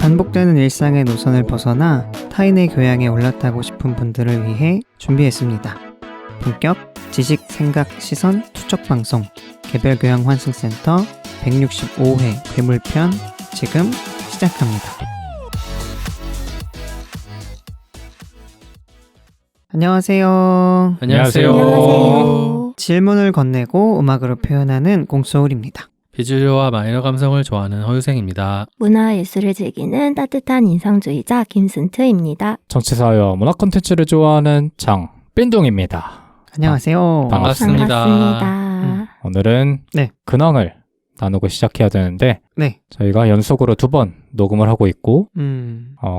반복되는 일상의 노선을 벗어나 타인의 교양에 올라타고 싶은 분들을 위해 준비했습니다. 본격 지식, 생각, 시선 투척 방송 개별교양 환승센터 165회 괴물편 지금 시작합니다. 안녕하세요. 안녕하세요. 질문을 건네고 음악으로 표현하는 꽁소울입니다. 비주류와 마이너 감성을 좋아하는 허유생입니다. 문화예술을 즐기는 따뜻한 인상주의자 김순트입니다. 정치사회와 문화 콘텐츠를 좋아하는 장빈둥입니다. 안녕하세요. 반갑습니다. 오늘은 네. 근황을 나누고 시작해야 되는데 네. 저희가 연속으로 2번 녹음을 하고 있고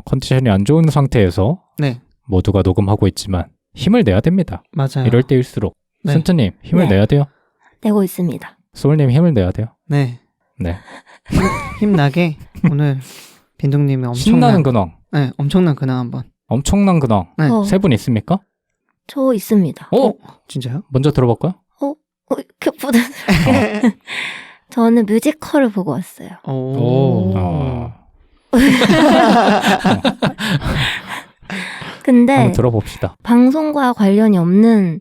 컨디션이 안 좋은 상태에서 네. 모두가 녹음하고 있지만 힘을 내야 됩니다. 맞아요. 이럴 때일수록 네. 순트님 힘을 네. 내야 돼요. 내고 있습니다. 소울님 힘을 내야 돼요. 네. 네. 힘나게 오늘 빈둥님이 신나는 근황. 네, 엄청난 근황 한번. 엄청난 근황. 네. 세 분 있습니까? 저 있습니다. 진짜요? 먼저 들어볼까요? 이렇게 부담스럽게. 저는 뮤지컬을 보고 왔어요. 오. 근데 한번 들어봅시다. 방송과 관련이 없는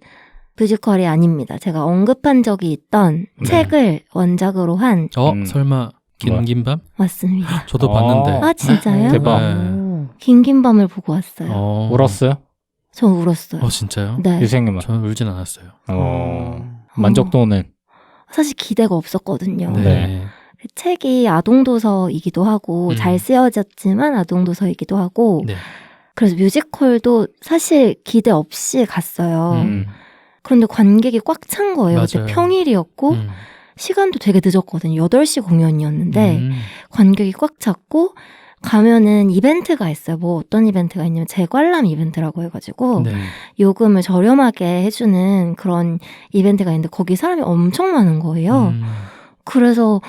뮤지컬이 아닙니다. 제가 언급한 적이 있던 네. 책을 원작으로 한 설마 긴김밤? 맞습니다. 저도 어. 봤는데. 아 진짜요? 대박. 네. 긴김밤을 보고 왔어요. 울었어요? 저 울었어요. 진짜요? 네. 유생님은? 저는 울진 않았어요. 만족도는? 사실 기대가 없었거든요. 네. 그 책이 아동도서이기도 하고 잘 쓰여졌지만 아동도서이기도 하고 네. 그래서 뮤지컬도 사실 기대 없이 갔어요. 그런데 관객이 꽉 찬 거예요. 어제 맞아요. 평일이었고 시간도 되게 늦었거든요. 8시 공연이었는데 관객이 꽉 찼고 가면은 이벤트가 있어요. 뭐 어떤 이벤트가 있냐면 재관람 이벤트라고 해가지고 네. 요금을 저렴하게 해주는 그런 이벤트가 있는데 거기 사람이 엄청 많은 거예요. 그래서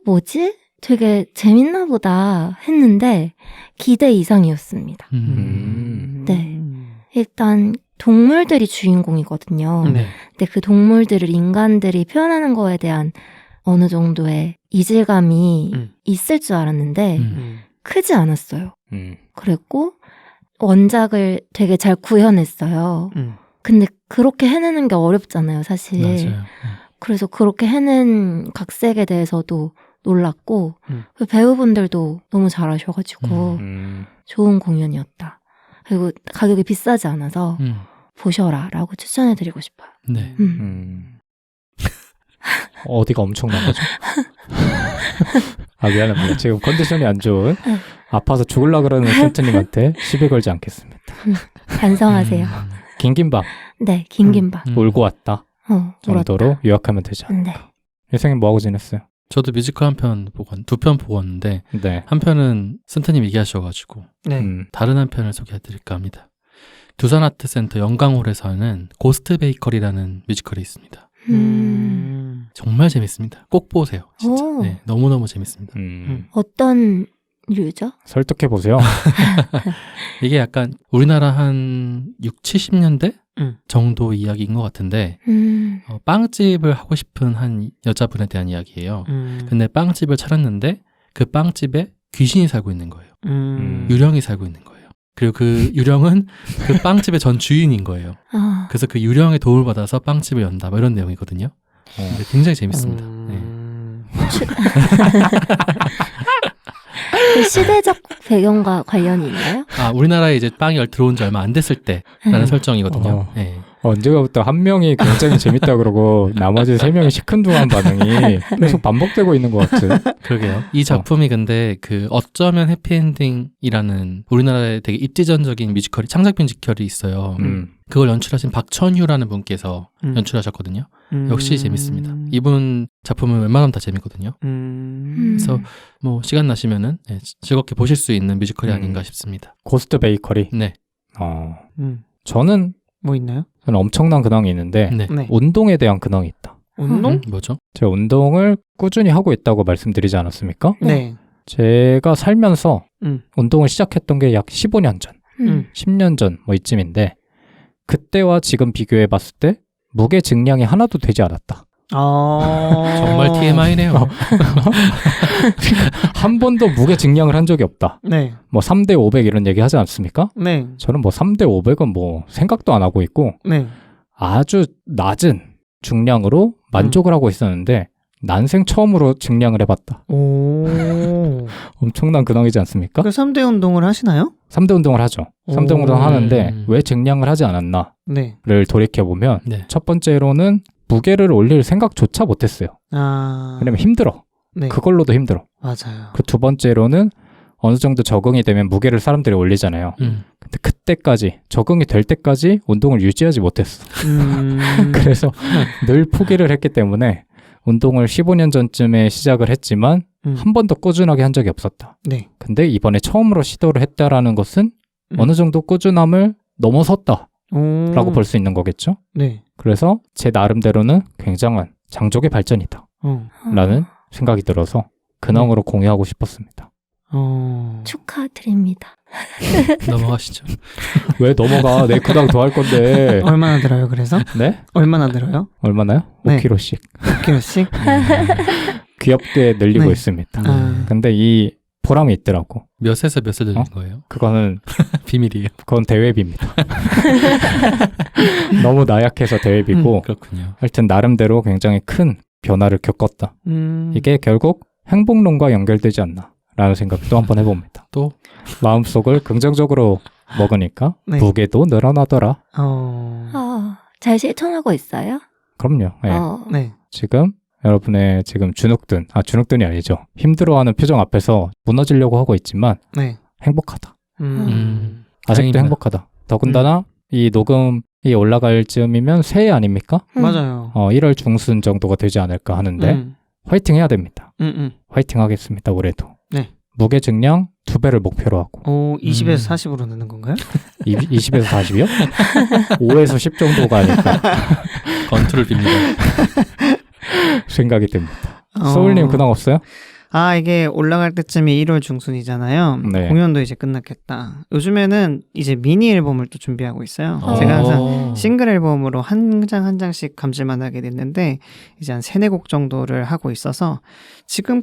뭐지? 되게 재밌나 보다 했는데 기대 이상이었습니다. 네. 일단 동물들이 주인공이거든요. 네. 근데 그 동물들을 인간들이 표현하는 거에 대한 어느 정도의 이질감이 있을 줄 알았는데 크지 않았어요. 그랬고 원작을 되게 잘 구현했어요. 근데 그렇게 해내는 게 어렵잖아요, 사실. 맞아요. 그래서 그렇게 해낸 각색에 대해서도 놀랐고 그 배우분들도 너무 잘하셔가지고 좋은 공연이었다. 그리고 가격이 비싸지 않아서 보셔라 라고 추천해드리고 싶어요. 네. 어디가 엄청난 거죠? 미안합니다. 지금 컨디션이 안 좋은 아파서 죽으려고 그러는 순트님한테 시비 걸지 않겠습니다. 반성하세요. 긴김밤 네, 긴김밤. 울고 왔다 정도로 울었다. 요약하면 되지 않을까. 네. 유생님 뭐하고 지냈어요? 저도 뮤지컬 두 편 보고 왔는데 네. 한 편은 순타님 얘기하셔가지고 네. 다른 한 편을 소개해드릴까 합니다. 두산아트센터 영광홀에서 하는 고스트 베이커리라는 뮤지컬이 있습니다. 정말 재밌습니다. 꼭 보세요. 진짜. 오. 네, 너무너무 재밌습니다. 어떤 류죠? 설득해보세요. 이게 약간 우리나라 한 6, 70년대 정도 이야기인 것 같은데 빵집을 하고 싶은 한 여자분에 대한 이야기예요. 근데 빵집을 차렸는데 그 빵집에 귀신이 살고 있는 거예요. 유령이 살고 있는 거예요. 그리고 그 유령은 그 빵집의 전 주인인 거예요. 그래서 그 유령의 도움을 받아서 빵집을 연다. 뭐 이런 내용이거든요. 근데 굉장히 재밌습니다. 네. 그 시대적 배경과 관련이 있나요? 우리나라에 이제 빵이 들어온 지 얼마 안 됐을 때라는 설정이거든요. 네. 언제가부터 한 명이 굉장히 재밌다 그러고 나머지 3명이 시큰둥한 반응이 계속 반복되고 있는 것 같아요. 그러게요. 이 작품이 근데 그 어쩌면 해피엔딩이라는 우리나라에 되게 입지전적인 뮤지컬이 창작 뮤지컬이 있어요. 그걸 연출하신 박천휴라는 분께서 연출하셨거든요. 역시 재밌습니다. 이분 작품은 웬만하면 다 재밌거든요. 그래서 뭐 시간 나시면은 즐겁게 보실 수 있는 뮤지컬이 아닌가 싶습니다. 고스트 베이커리. 네. 저는 뭐 있나요? 저는 엄청난 근황이 있는데 네. 운동에 대한 근황이 있다. 운동? 뭐죠? 제가 운동을 꾸준히 하고 있다고 말씀드리지 않았습니까? 네. 제가 살면서 운동을 시작했던 게 약 15년 전, 10년 전 뭐 이쯤인데 그때와 지금 비교해 봤을 때 무게 증량이 하나도 되지 않았다. 정말 TMI네요. 한 번도 무게 증량을 한 적이 없다. 네. 뭐 3대 500 이런 얘기 하지 않습니까? 네. 저는 뭐 3대 500은 뭐 생각도 안 하고 있고 네. 아주 낮은 중량으로 만족을 하고 있었는데 난생 처음으로 증량을 해봤다. 오. 엄청난 근황이지 않습니까? 그 3대 운동을 하시나요? 3대 운동을 하죠. 3대 운동을 하는데 음. 왜 증량을 하지 않았나를 네. 돌이켜보면 네. 첫 번째로는 무게를 올릴 생각조차 못했어요. 아. 왜냐면 힘들어. 네. 그걸로도 힘들어. 맞아요. 그 두 번째로는 어느 정도 적응이 되면 무게를 사람들이 올리잖아요. 근데 그때까지 적응이 될 때까지 운동을 유지하지 못했어. 그래서 늘 포기를 했기 때문에 운동을 15년 전쯤에 시작을 했지만 한 번도 꾸준하게 한 적이 없었다. 네. 근데 이번에 처음으로 시도를 했다라는 것은 어느 정도 꾸준함을 넘어섰다라고 볼 수 있는 거겠죠. 네. 그래서 제 나름대로는 굉장한 장족의 발전이다 라는 생각이 들어서 근황으로 공유하고 싶었습니다. 축하드립니다. 넘어가시죠. 왜 넘어가? 내 근황 더 할 건데. 얼마나 들어요, 그래서? 네? 얼마나 들어요? 얼마나요? 네. 5kg씩. 5kg씩? 귀엽게 늘리고 네. 있습니다. 아. 근데 이 보람이 있더라고. 몇에서 몇에 되는 거예요? 그거는 비밀이에요. 그건 대회비입니다. 너무 나약해서 대회비고 그렇군요. 하여튼 나름대로 굉장히 큰 변화를 겪었다. 이게 결국 행복론과 연결되지 않나 라는 생각을 또 한번 해봅니다. 또 마음속을 긍정적으로 먹으니까 네. 무게도 늘어나더라. 잘 실천하고 있어요? 그럼요. 네. 네. 지금 여러분의 지금 주눅든이 아니죠. 힘들어하는 표정 앞에서 무너지려고 하고 있지만 네. 행복하다. 아직도 다행입니다. 행복하다. 더군다나 이 녹음이 올라갈 즈음이면 새해 아닙니까? 맞아요. 1월 중순 정도가 되지 않을까 하는데 화이팅 해야 됩니다. 화이팅 하겠습니다. 올해도. 네. 무게 증량 2배를 목표로 하고 20에서 40으로 넣는 건가요? 20에서 40이요? 5에서 10 정도가 아닐까 건투를 빕니다. 생각이 듭니다. 소울님 근황 없어요? 이게 올라갈 때쯤이 1월 중순이잖아요. 네. 공연도 이제 끝났겠다. 요즘에는 이제 미니 앨범을 또 준비하고 있어요. 제가 항상 싱글 앨범으로 한 장 한 장씩 감질만 하게 됐는데 이제 한 3-4곡 정도를 하고 있어서 지금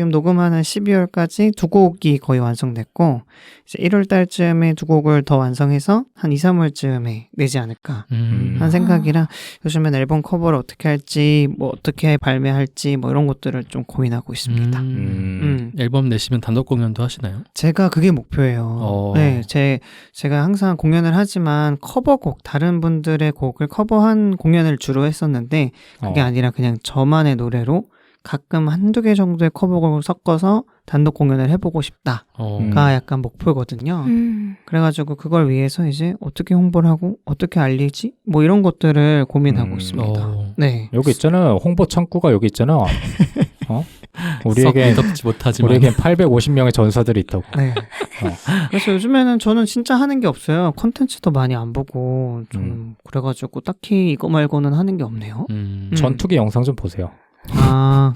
녹음하는 12월까지 2곡이 거의 완성됐고 이제 1월 달쯤에 2곡을 더 완성해서 한 2-3월쯤에 내지 않을까 하는 생각이라 요즘엔 앨범 커버를 어떻게 할지 뭐 어떻게 발매할지 뭐 이런 것들을 좀 고민하고 있습니다. 앨범 내시면 단독 공연도 하시나요? 제가 그게 목표예요. 네, 제가 항상 공연을 하지만 커버곡, 다른 분들의 곡을 커버한 공연을 주로 했었는데 그게 아니라 그냥 저만의 노래로 가끔 1-2개 정도의 커버곡을 섞어서 단독 공연을 해보고 싶다가 약간 목표거든요. 그래가지고 그걸 위해서 이제 어떻게 홍보를 하고 어떻게 알리지? 뭐 이런 것들을 고민하고 있습니다. 네. 여기 있잖아. 홍보 창구가 여기 있잖아. 우리에겐 850명의 전사들이 있다고. 네. 그래서 요즘에는 저는 진짜 하는 게 없어요. 콘텐츠도 많이 안 보고 좀 그래가지고 딱히 이거 말고는 하는 게 없네요. 전투기 영상 좀 보세요.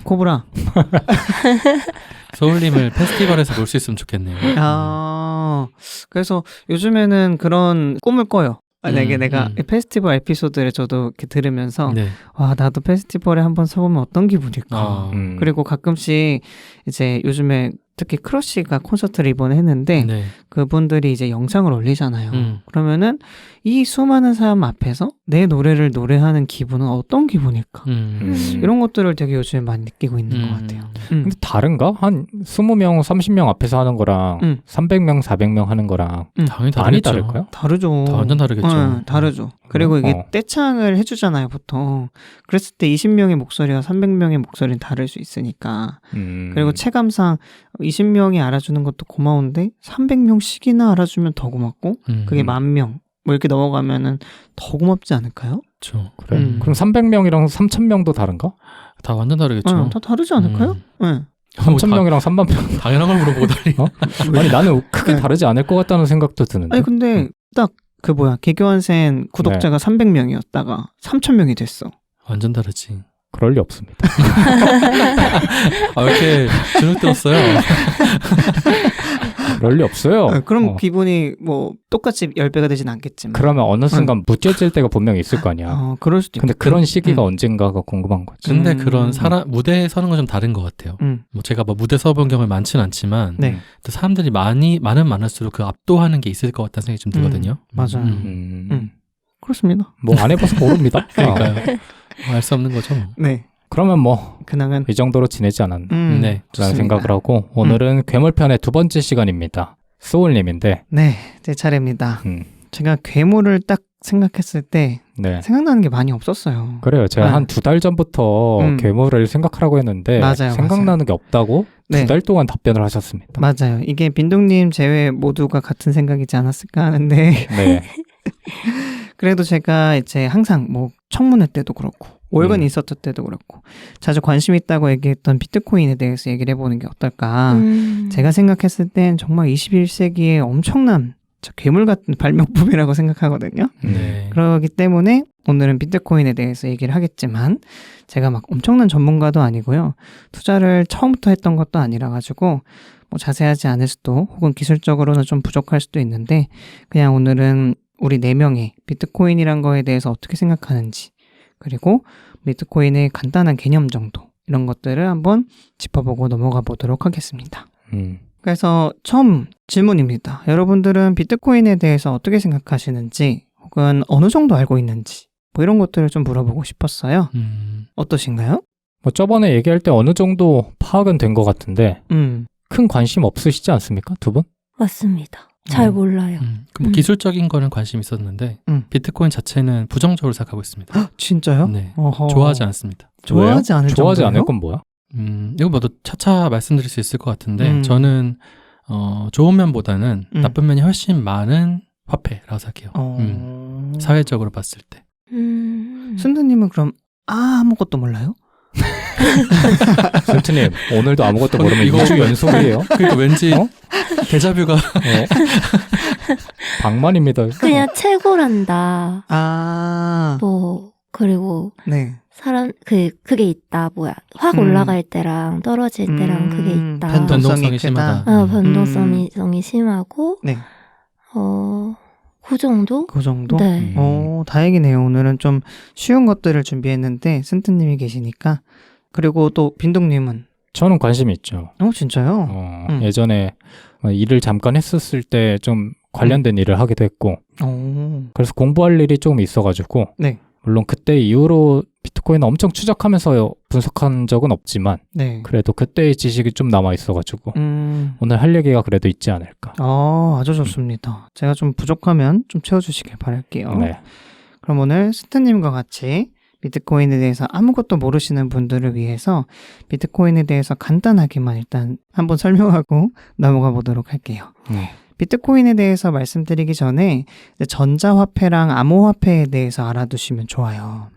코브라. 소울님을 페스티벌에서 볼 수 있으면 좋겠네요. 그래서 요즘에는 그런 꿈을 꿔요. 만약에 내가 페스티벌 에피소드를 저도 이렇게 들으면서 와 나도 페스티벌에 한번 서보면 어떤 기분일까. 그리고 가끔씩 이제 요즘에 특히 크러쉬가 콘서트를 이번에 했는데 그분들이 이제 영상을 올리잖아요. 그러면은 이 수많은 사람 앞에서 내 노래를 노래하는 기분은 어떤 기분일까? 이런 것들을 되게 요즘에 많이 느끼고 있는 것 같아요. 근데 다른가? 한 20명, 30명 앞에서 하는 거랑 300명, 400명 하는 거랑 당연히 많이 다를까요? 다르죠. 완전 다르겠죠. 다르죠. 그리고 이게 떼창을 해주잖아요, 보통. 그랬을 때 20명의 목소리와 300명의 목소리는 다를 수 있으니까. 그리고 체감상 20명이 알아주는 것도 고마운데 300명씩이나 알아주면 더 고맙고 그게 10,000명 뭐 이렇게 넘어가면은 더 고맙지 않을까요? 그렇죠. 그래. 그럼 300명이랑 3,000명도 다른가? 다 완전 다르겠죠. 다 다르지 않을까요? 네. 3,000명이랑 30,000명. 당연한 걸 물어보더니. 아니 나는 크게 다르지 않을 것 같다는 생각도 드는데. 아니 근데 딱 개교환생 구독자가 300명이었다가 3,000명이 됐어. 완전 다르지. 그럴 리 없습니다. 왜 이렇게 주눅 들었어요? 그럴 리 없어요. 그럼 기분이 뭐 똑같이 10배가 되진 않겠지만. 그러면 어느 순간 무뎌질 때가 분명히 있을 거 아니야. 그럴 수도 근데 그런 시기가 언젠가가 궁금한 거지. 근데 그런 무대에 서는 건 좀 다른 것 같아요. 뭐 제가 뭐 무대 서본 경험이 많지는 않지만 네. 사람들이 많을수록 그 압도하는 게 있을 것 같다는 생각이 좀 들거든요. 맞아요. 그렇습니다. 뭐 안 해봐서 모릅니다. 그러니까요. 알 수 없는 거죠. 네. 그러면 뭐 근황은 이 정도로 지내지 않았나 네, 라는 생각을 하고 오늘은 괴물편의 2번째 시간입니다. 소울님인데 네, 제 차례입니다. 제가 괴물을 딱 생각했을 때 네. 생각나는 게 많이 없었어요. 그래요. 제가 한 2달 전부터 괴물을 생각하라고 했는데 생각나는 게 없다고 2달 동안 답변을 하셨습니다. 맞아요. 이게 빈동님 제외 모두가 같은 생각이지 않았을까 하는데 네. 그래도 제가 이제 항상 뭐 청문회 때도 그렇고 월간이 있었을 때도 그렇고 자주 관심 있다고 얘기했던 비트코인에 대해서 얘기를 해보는 게 어떨까. 제가 생각했을 땐 정말 21세기의 엄청난 괴물 같은 발명품이라고 생각하거든요. 네. 그렇기 때문에 오늘은 비트코인에 대해서 얘기를 하겠지만 제가 막 엄청난 전문가도 아니고요. 투자를 처음부터 했던 것도 아니라 가지고 뭐 자세하지 않을 수도 혹은 기술적으로는 좀 부족할 수도 있는데 그냥 오늘은 우리 4명이 비트코인이란 거에 대해서 어떻게 생각하는지 그리고 비트코인의 간단한 개념 정도 이런 것들을 한번 짚어보고 넘어가 보도록 하겠습니다. 그래서 처음 질문입니다. 여러분들은 비트코인에 대해서 어떻게 생각하시는지 혹은 어느 정도 알고 있는지 뭐 이런 것들을 좀 물어보고 싶었어요. 어떠신가요? 뭐 저번에 얘기할 때 어느 정도 파악은 된 것 같은데 큰 관심 없으시지 않습니까? 두 분? 맞습니다. 잘 몰라요. 뭐 기술적인 거는 관심 있었는데 비트코인 자체는 부정적으로 생각하고 있습니다. 헉, 진짜요? 네. 좋아하지 않습니다. 좋아하지 않을 좋아하지 정도예요? 않을 건 뭐야? 이거 뭐도 차차 말씀드릴 수 있을 것 같은데 저는 좋은 면보다는 나쁜 면이 훨씬 많은 화폐라고 생각해요. 사회적으로 봤을 때. 순두님은 그럼 아무것도 몰라요? 센트님 오늘도 아무것도 모르면 이거 2주 연속이에요. 그러니까 왠지 데자뷰가 방만입니다. 그냥 채굴한다. 뭐 그리고 네. 사람 그게 있다. 확 올라갈 때랑 떨어질 때랑 그게 있다. 변동성이 심하다. 변동성이 심하고 네. 그 정도? 그 정도? 네. 다행이네요. 오늘은 좀 쉬운 것들을 준비했는데 센트님이 계시니까. 그리고 또 빈동님은? 저는 관심이 있죠. 진짜요? 예전에 일을 잠깐 했었을 때 좀 관련된 일을 하기도 했고 그래서 공부할 일이 조금 있어가지고 네. 물론 그때 이후로 비트코인을 엄청 추적하면서 분석한 적은 없지만 네. 그래도 그때의 지식이 좀 남아있어가지고 오늘 할 얘기가 그래도 있지 않을까. 아주 좋습니다. 제가 좀 부족하면 좀 채워주시길 바랄게요. 네. 그럼 오늘 스타님과 같이 비트코인에 대해서 아무것도 모르시는 분들을 위해서 비트코인에 대해서 간단하게만 일단 한번 설명하고 넘어가 보도록 할게요. 비트코인에 대해서 말씀드리기 전에 전자화폐랑 암호화폐에 대해서 알아두시면 좋아요.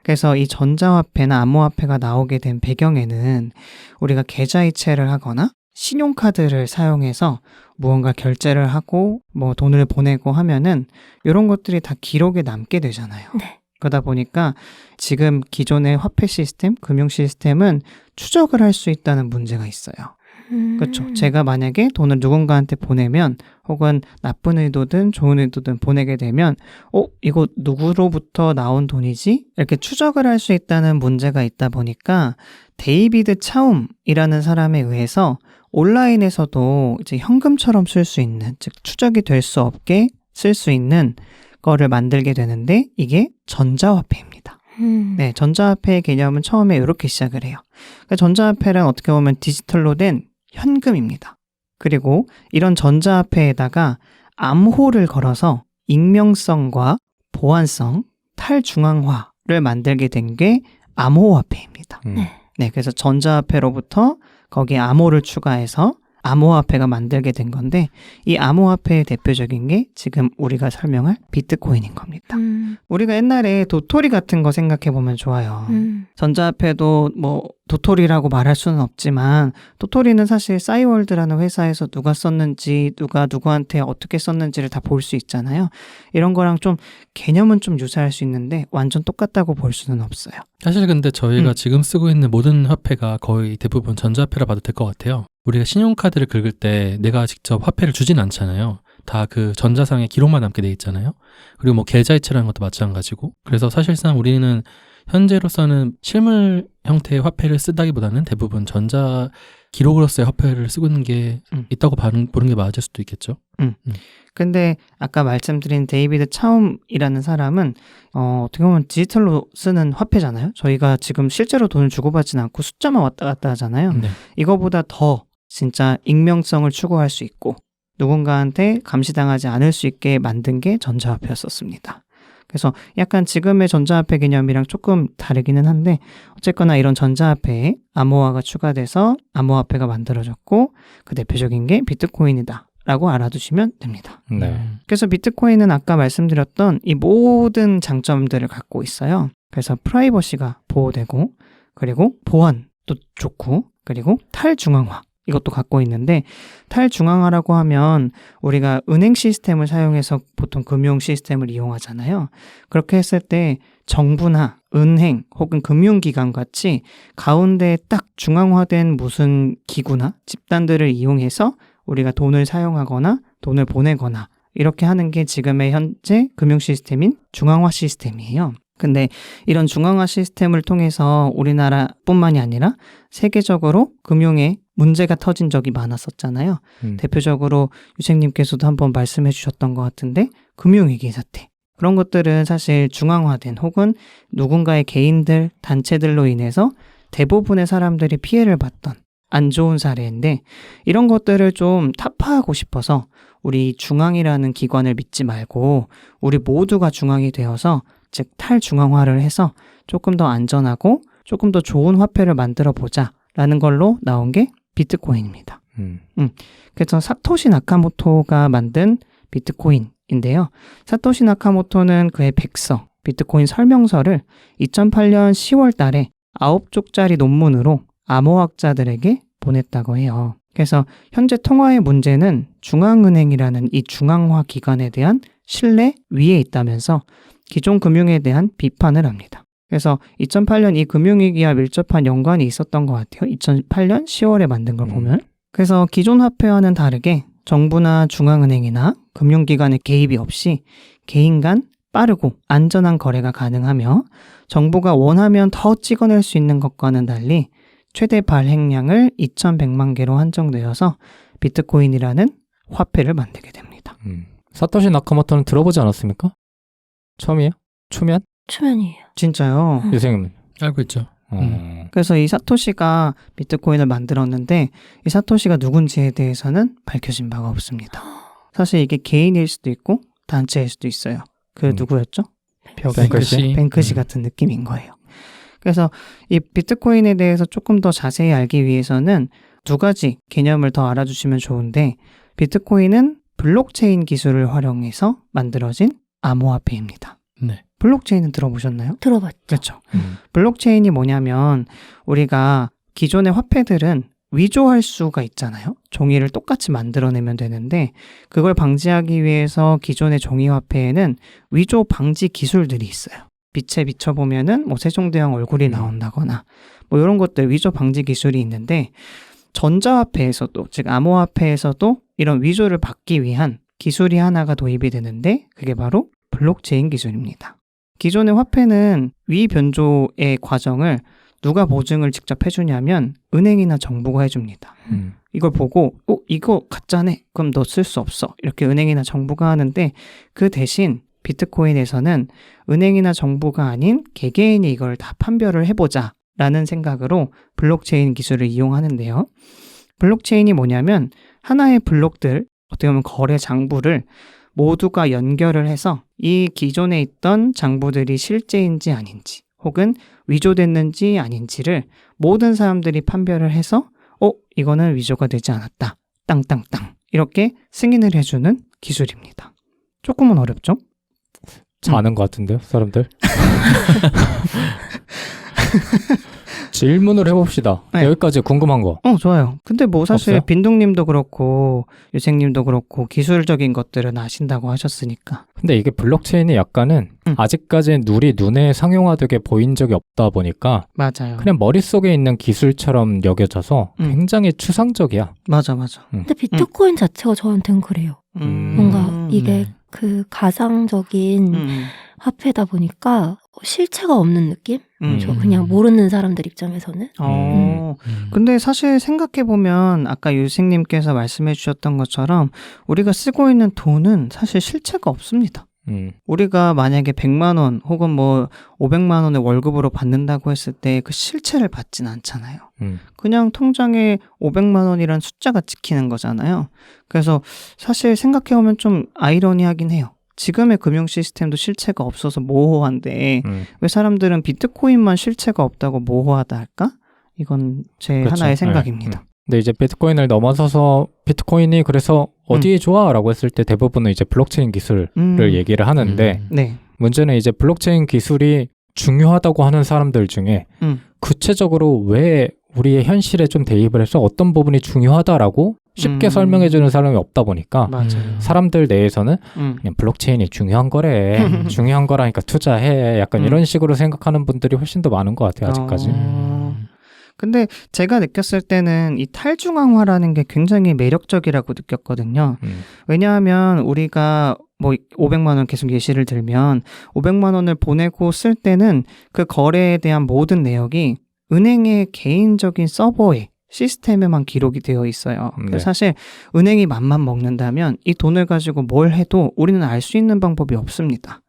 그래서 이 전자화폐나 암호화폐가 나오게 된 배경에는 우리가 계좌이체를 하거나 신용카드를 사용해서 무언가 결제를 하고 뭐 돈을 보내고 하면은 이런 것들이 다 기록에 남게 되잖아요. 네. 그러다 보니까 지금 기존의 화폐 시스템, 금융 시스템은 추적을 할 수 있다는 문제가 있어요. 그렇죠. 제가 만약에 돈을 누군가한테 보내면 혹은 나쁜 의도든 좋은 의도든 보내게 되면 이거 누구로부터 나온 돈이지? 이렇게 추적을 할 수 있다는 문제가 있다 보니까 데이비드 차움이라는 사람에 의해서 온라인에서도 이제 현금처럼 쓸 수 있는, 즉 추적이 될 수 없게 쓸 수 있는 거를 만들게 되는데 이게 전자화폐입니다. 네, 전자화폐의 개념은 처음에 이렇게 시작을 해요. 그러니까 전자화폐란 어떻게 보면 디지털로 된 현금입니다. 그리고 이런 전자화폐에다가 암호를 걸어서 익명성과 보안성, 탈중앙화를 만들게 된 게 암호화폐입니다. 네, 그래서 전자화폐로부터 거기에 암호를 추가해서 암호화폐가 만들게 된 건데 이 암호화폐의 대표적인 게 지금 우리가 설명할 비트코인인 겁니다. 우리가 옛날에 도토리 같은 거 생각해 보면 좋아요. 전자화폐도 뭐 도토리라고 말할 수는 없지만 도토리는 사실 싸이월드라는 회사에서 누가 썼는지 누가 누구한테 어떻게 썼는지를 다 볼 수 있잖아요. 이런 거랑 좀 개념은 좀 유사할 수 있는데 완전 똑같다고 볼 수는 없어요. 사실 근데 저희가 지금 쓰고 있는 모든 화폐가 거의 대부분 전자화폐라 봐도 될 것 같아요. 우리가 신용카드를 긁을 때 내가 직접 화폐를 주진 않잖아요. 다 그 전자상에 기록만 남게 돼 있잖아요. 그리고 뭐 계좌이체라는 것도 마찬가지고. 그래서 사실상 우리는 현재로서는 실물 형태의 화폐를 쓰다기보다는 대부분 전자 기록으로서의 화폐를 쓰고 있는 게 있다고 보는 게 맞을 수도 있겠죠. 근데 아까 말씀드린 데이비드 차움이라는 사람은 어떻게 보면 디지털로 쓰는 화폐잖아요. 저희가 지금 실제로 돈을 주고받지는 않고 숫자만 왔다 갔다 하잖아요. 네. 이거보다 더 진짜 익명성을 추구할 수 있고 누군가한테 감시당하지 않을 수 있게 만든 게 전자화폐였었습니다. 그래서 약간 지금의 전자화폐 개념이랑 조금 다르기는 한데 어쨌거나 이런 전자화폐에 암호화가 추가돼서 암호화폐가 만들어졌고 그 대표적인 게 비트코인이다 라고 알아두시면 됩니다. 네. 그래서 비트코인은 아까 말씀드렸던 이 모든 장점들을 갖고 있어요. 그래서 프라이버시가 보호되고 그리고 보안도 좋고 그리고 탈중앙화 이것도 갖고 있는데 탈중앙화라고 하면 우리가 은행 시스템을 사용해서 보통 금융 시스템을 이용하잖아요. 그렇게 했을 때 정부나 은행 혹은 금융기관 같이 가운데에 딱 중앙화된 무슨 기구나 집단들을 이용해서 우리가 돈을 사용하거나 돈을 보내거나 이렇게 하는 게 지금의 현재 금융 시스템인 중앙화 시스템이에요. 근데 이런 중앙화 시스템을 통해서 우리나라뿐만이 아니라 세계적으로 금융에 문제가 터진 적이 많았었잖아요. 대표적으로 유생님께서도 한번 말씀해 주셨던 것 같은데 금융위기 사태. 그런 것들은 사실 중앙화된 혹은 누군가의 개인들, 단체들로 인해서 대부분의 사람들이 피해를 봤던 안 좋은 사례인데 이런 것들을 좀 타파하고 싶어서 우리 중앙이라는 기관을 믿지 말고 우리 모두가 중앙이 되어서 즉 탈중앙화를 해서 조금 더 안전하고 조금 더 좋은 화폐를 만들어 보자 라는 걸로 나온 게 비트코인입니다. 그래서 사토시 나카모토가 만든 비트코인인데요. 사토시 나카모토는 그의 백서, 비트코인 설명서를 2008년 10월 달에 9쪽짜리 논문으로 암호학자들에게 보냈다고 해요. 그래서 현재 통화의 문제는 중앙은행이라는 이 중앙화 기관에 대한 신뢰 위에 있다면서 기존 금융에 대한 비판을 합니다. 그래서 2008년 이 금융위기와 밀접한 연관이 있었던 것 같아요. 2008년 10월에 만든 걸 보면. 그래서 기존 화폐와는 다르게 정부나 중앙은행이나 금융기관의 개입이 없이 개인 간 빠르고 안전한 거래가 가능하며 정부가 원하면 더 찍어낼 수 있는 것과는 달리 최대 발행량을 2,100만 개로 한정되어서 비트코인이라는 화폐를 만들게 됩니다. 사토시 나카모토는 들어보지 않았습니까? 처음이에요? 초면? 초면이에요. 진짜요? 유생님은? 알고 있죠. 그래서 이 사토시가 비트코인을 만들었는데 이 사토시가 누군지에 대해서는 밝혀진 바가 없습니다. 사실 이게 개인일 수도 있고 단체일 수도 있어요. 그 누구였죠? 뱅크시 같은 느낌인 거예요. 그래서 이 비트코인에 대해서 조금 더 자세히 알기 위해서는 두 가지 개념을 더 알아주시면 좋은데 비트코인은 블록체인 기술을 활용해서 만들어진 암호화폐입니다. 네. 블록체인은 들어보셨나요? 들어봤죠. 그렇죠. 블록체인이 뭐냐면 우리가 기존의 화폐들은 위조할 수가 있잖아요. 종이를 똑같이 만들어내면 되는데 그걸 방지하기 위해서 기존의 종이 화폐에는 위조 방지 기술들이 있어요. 빛에 비춰보면은 뭐 세종대왕 얼굴이 나온다거나 뭐 이런 것들 위조 방지 기술이 있는데 전자화폐에서도 즉 암호화폐에서도 이런 위조를 막기 위한 기술이 하나가 도입이 되는데 그게 바로 블록체인 기술입니다. 기존의 화폐는 위변조의 과정을 누가 보증을 직접 해주냐면 은행이나 정부가 해줍니다. 이걸 보고 이거 가짜네? 그럼 너 쓸 수 없어. 이렇게 은행이나 정부가 하는데 그 대신 비트코인에서는 은행이나 정부가 아닌 개개인이 이걸 다 판별을 해보자 라는 생각으로 블록체인 기술을 이용하는데요. 블록체인이 뭐냐면 하나의 블록들, 어떻게 보면 거래 장부를 모두가 연결을 해서 이 기존에 있던 장부들이 실제인지 아닌지 혹은 위조됐는지 아닌지를 모든 사람들이 판별을 해서 이거는 위조가 되지 않았다. 땅땅땅 이렇게 승인을 해주는 기술입니다. 조금은 어렵죠? 잘 아는 것 같은데요, 사람들? 질문을 해봅시다. 네. 여기까지 궁금한 거. 좋아요. 근데 뭐 사실 없어요? 빈둥님도 그렇고 유생님도 그렇고 기술적인 것들은 아신다고 하셨으니까. 근데 이게 블록체인이 약간은 아직까지 우리 눈에 상용화되게 보인 적이 없다 보니까 맞아요. 그냥 머릿속에 있는 기술처럼 여겨져서 굉장히 추상적이야. 맞아. 근데 비트코인 자체가 저한테는 그래요. 뭔가 이게 그 가상적인 화폐다 보니까 실체가 없는 느낌? 저 그냥 모르는 사람들 입장에서는. 근데 사실 생각해보면 아까 유생님께서 말씀해 주셨던 것처럼 우리가 쓰고 있는 돈은 사실 실체가 없습니다. 우리가 만약에 100만 원 혹은 뭐 500만 원을 월급으로 받는다고 했을 때 그 실체를 받진 않잖아요. 그냥 통장에 500만 원이란 숫자가 찍히는 거잖아요. 그래서 사실 생각해보면 좀 아이러니하긴 해요. 지금의 금융 시스템도 실체가 없어서 모호한데 왜 사람들은 비트코인만 실체가 없다고 모호하다 할까? 이건 제 그렇죠. 하나의 생각입니다. 근데 이제 비트코인을 넘어서서 비트코인이 그래서 어디에 좋아라고 했을 때 대부분은 이제 블록체인 기술을 얘기를 하는데 네. 문제는 이제 블록체인 기술이 중요하다고 하는 사람들 중에 구체적으로 왜 우리의 현실에 좀 대입을 해서 어떤 부분이 중요하다라고 쉽게 설명해주는 사람이 없다 보니까 맞아요. 사람들 내에서는 그냥 블록체인이 중요한 거래. 중요한 거라니까 투자해. 약간 이런 식으로 생각하는 분들이 훨씬 더 많은 것 같아요. 아직까지. 근데 제가 느꼈을 때는 이 탈중앙화라는 게 굉장히 매력적이라고 느꼈거든요. 왜냐하면 우리가 뭐 500만 원 계속 예시를 들면 500만 원을 보내고 쓸 때는 그 거래에 대한 모든 내역이 은행의 개인적인 서버에 시스템에만 기록이 되어 있어요. 네. 사실 은행이 맘만 먹는다면 이 돈을 가지고 뭘 해도 우리는 알 수 있는 방법이 없습니다.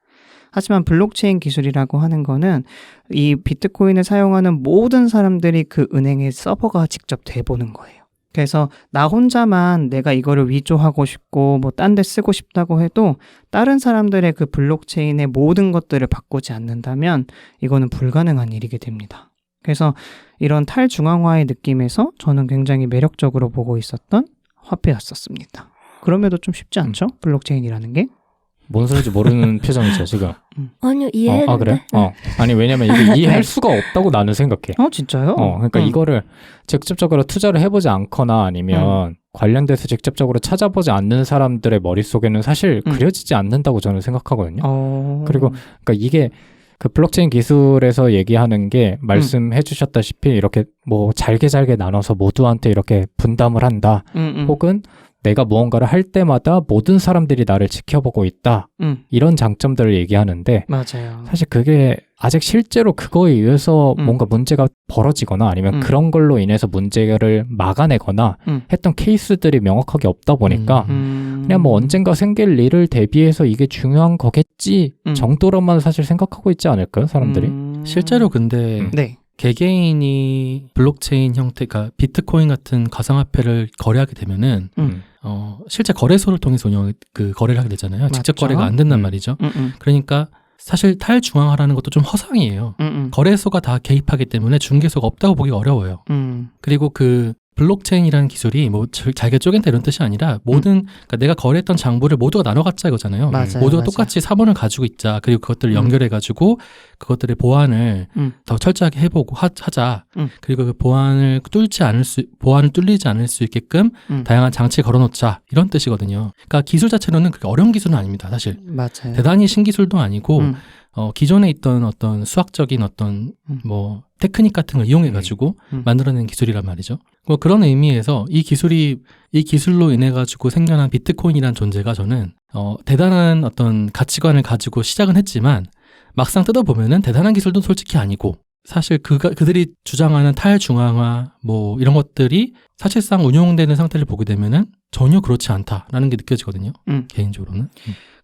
하지만 블록체인 기술이라고 하는 거는 이 비트코인을 사용하는 모든 사람들이 그 은행의 서버가 직접 돼보는 거예요. 그래서 나 혼자만 내가 이거를 위조하고 싶고 뭐 딴 데 쓰고 싶다고 해도 다른 사람들의 그 블록체인의 모든 것들을 바꾸지 않는다면 이거는 불가능한 일이게 됩니다. 그래서 이런 탈중앙화의 느낌에서 저는 굉장히 매력적으로 보고 있었던 화폐였었습니다. 그럼에도 좀 쉽지 않죠? 블록체인이라는 게? 뭔 소리인지 모르는 표정이죠, 지금. 아니요, 이해했는데. 그래? 아니, 왜냐면 이게 이해할 수가 없다고 나는 생각해. 진짜요? 그러니까 이거를 직접적으로 투자를 해보지 않거나 아니면 관련돼서 직접적으로 찾아보지 않는 사람들의 머릿속에는 사실 그려지지 않는다고 저는 생각하거든요. 그리고 그러니까 이게 그 블록체인 기술에서 얘기하는 게 말씀해 주셨다시피 이렇게 뭐 잘게 나눠서 모두한테 이렇게 분담을 한다. 혹은 내가 무언가를 할 때마다 모든 사람들이 나를 지켜보고 있다. 이런 장점들을 얘기하는데 맞아요. 사실 그게 아직 실제로 그거에 의해서 뭔가 문제가 벌어지거나 아니면 그런 걸로 인해서 문제를 막아내거나 했던 케이스들이 명확하게 없다 보니까 그냥 뭐 언젠가 생길 일을 대비해서 이게 중요한 거겠지 정도로만 사실 생각하고 있지 않을까요, 사람들이? 실제로 근데 네. 개개인이 블록체인 형태, 그러니까 비트코인 같은 가상화폐를 거래하게 되면은 실제 거래소를 통해서 거래를 하게 되잖아요. 맞죠? 직접 거래가 안 된단 말이죠. 그러니까 사실 탈중앙화라는 것도 좀 허상이에요. 거래소가 다 개입하기 때문에 중개소가 없다고 보기 어려워요. 그리고 그 블록체인이라는 기술이 뭐 잘게 쪼갠다 이런 뜻이 아니라 그러니까 내가 거래했던 장부를 모두가 나눠 갖자 이거잖아요. 모두가 똑같이 사본을 가지고 있자. 그리고 그것들을 연결해가지고 그것들의 보안을 더 철저하게 해보고 하자. 그리고 그 보안을 뚫리지 않을 수 있게끔 다양한 장치에 걸어놓자. 이런 뜻이거든요. 그러니까 기술 자체로는 그렇게 어려운 기술은 아닙니다. 사실. 맞아요. 대단히 신기술도 아니고 기존에 있던 어떤 수학적인 어떤 뭐 테크닉 같은 걸 이용해가지고 만들어낸 기술이란 말이죠. 뭐 그런 의미에서 이 기술로 인해가지고 생겨난 비트코인이라는 존재가 저는 대단한 어떤 가치관을 가지고 시작은 했지만 막상 뜯어보면은 대단한 기술도 솔직히 아니고 사실 그들이 주장하는 탈중앙화 뭐 이런 것들이 사실상 운용되는 상태를 보게 되면은 전혀 그렇지 않다라는 게 느껴지거든요. 개인적으로는.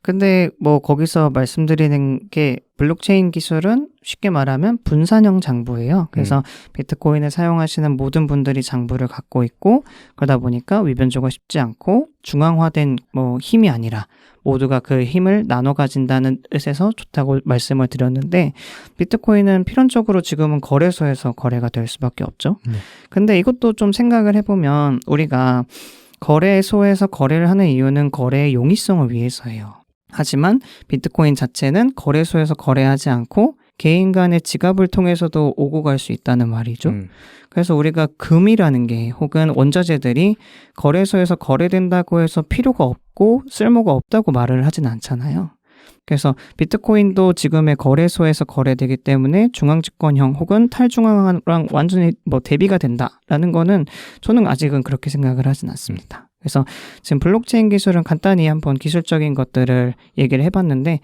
근데 뭐 거기서 말씀드리는 게 블록체인 기술은 쉽게 말하면 분산형 장부예요. 그래서 비트코인을 사용하시는 모든 분들이 장부를 갖고 있고 그러다 보니까 위변조가 쉽지 않고 중앙화된 뭐 힘이 아니라 모두가 그 힘을 나눠 가진다는 뜻에서 좋다고 말씀을 드렸는데 비트코인은 필연적으로 지금은 거래소에서 거래가 될 수밖에 없죠. 근데 이것도 좀 생각을 해보면 우리가 거래소에서 거래를 하는 이유는 거래의 용이성을 위해서예요. 하지만 비트코인 자체는 거래소에서 거래하지 않고 개인 간의 지갑을 통해서도 오고 갈 수 있다는 말이죠. 그래서 우리가 금이라는 게 혹은 원자재들이 거래소에서 거래된다고 해서 필요가 없고 쓸모가 없다고 말을 하진 않잖아요. 그래서 비트코인도 지금의 거래소에서 거래되기 때문에 중앙집권형 혹은 탈중앙화랑 완전히 대비가 된다라는 거는 저는 아직은 그렇게 생각을 하진 않습니다. 그래서 지금 블록체인 기술은 간단히 한번 기술적인 것들을 얘기를 해봤는데,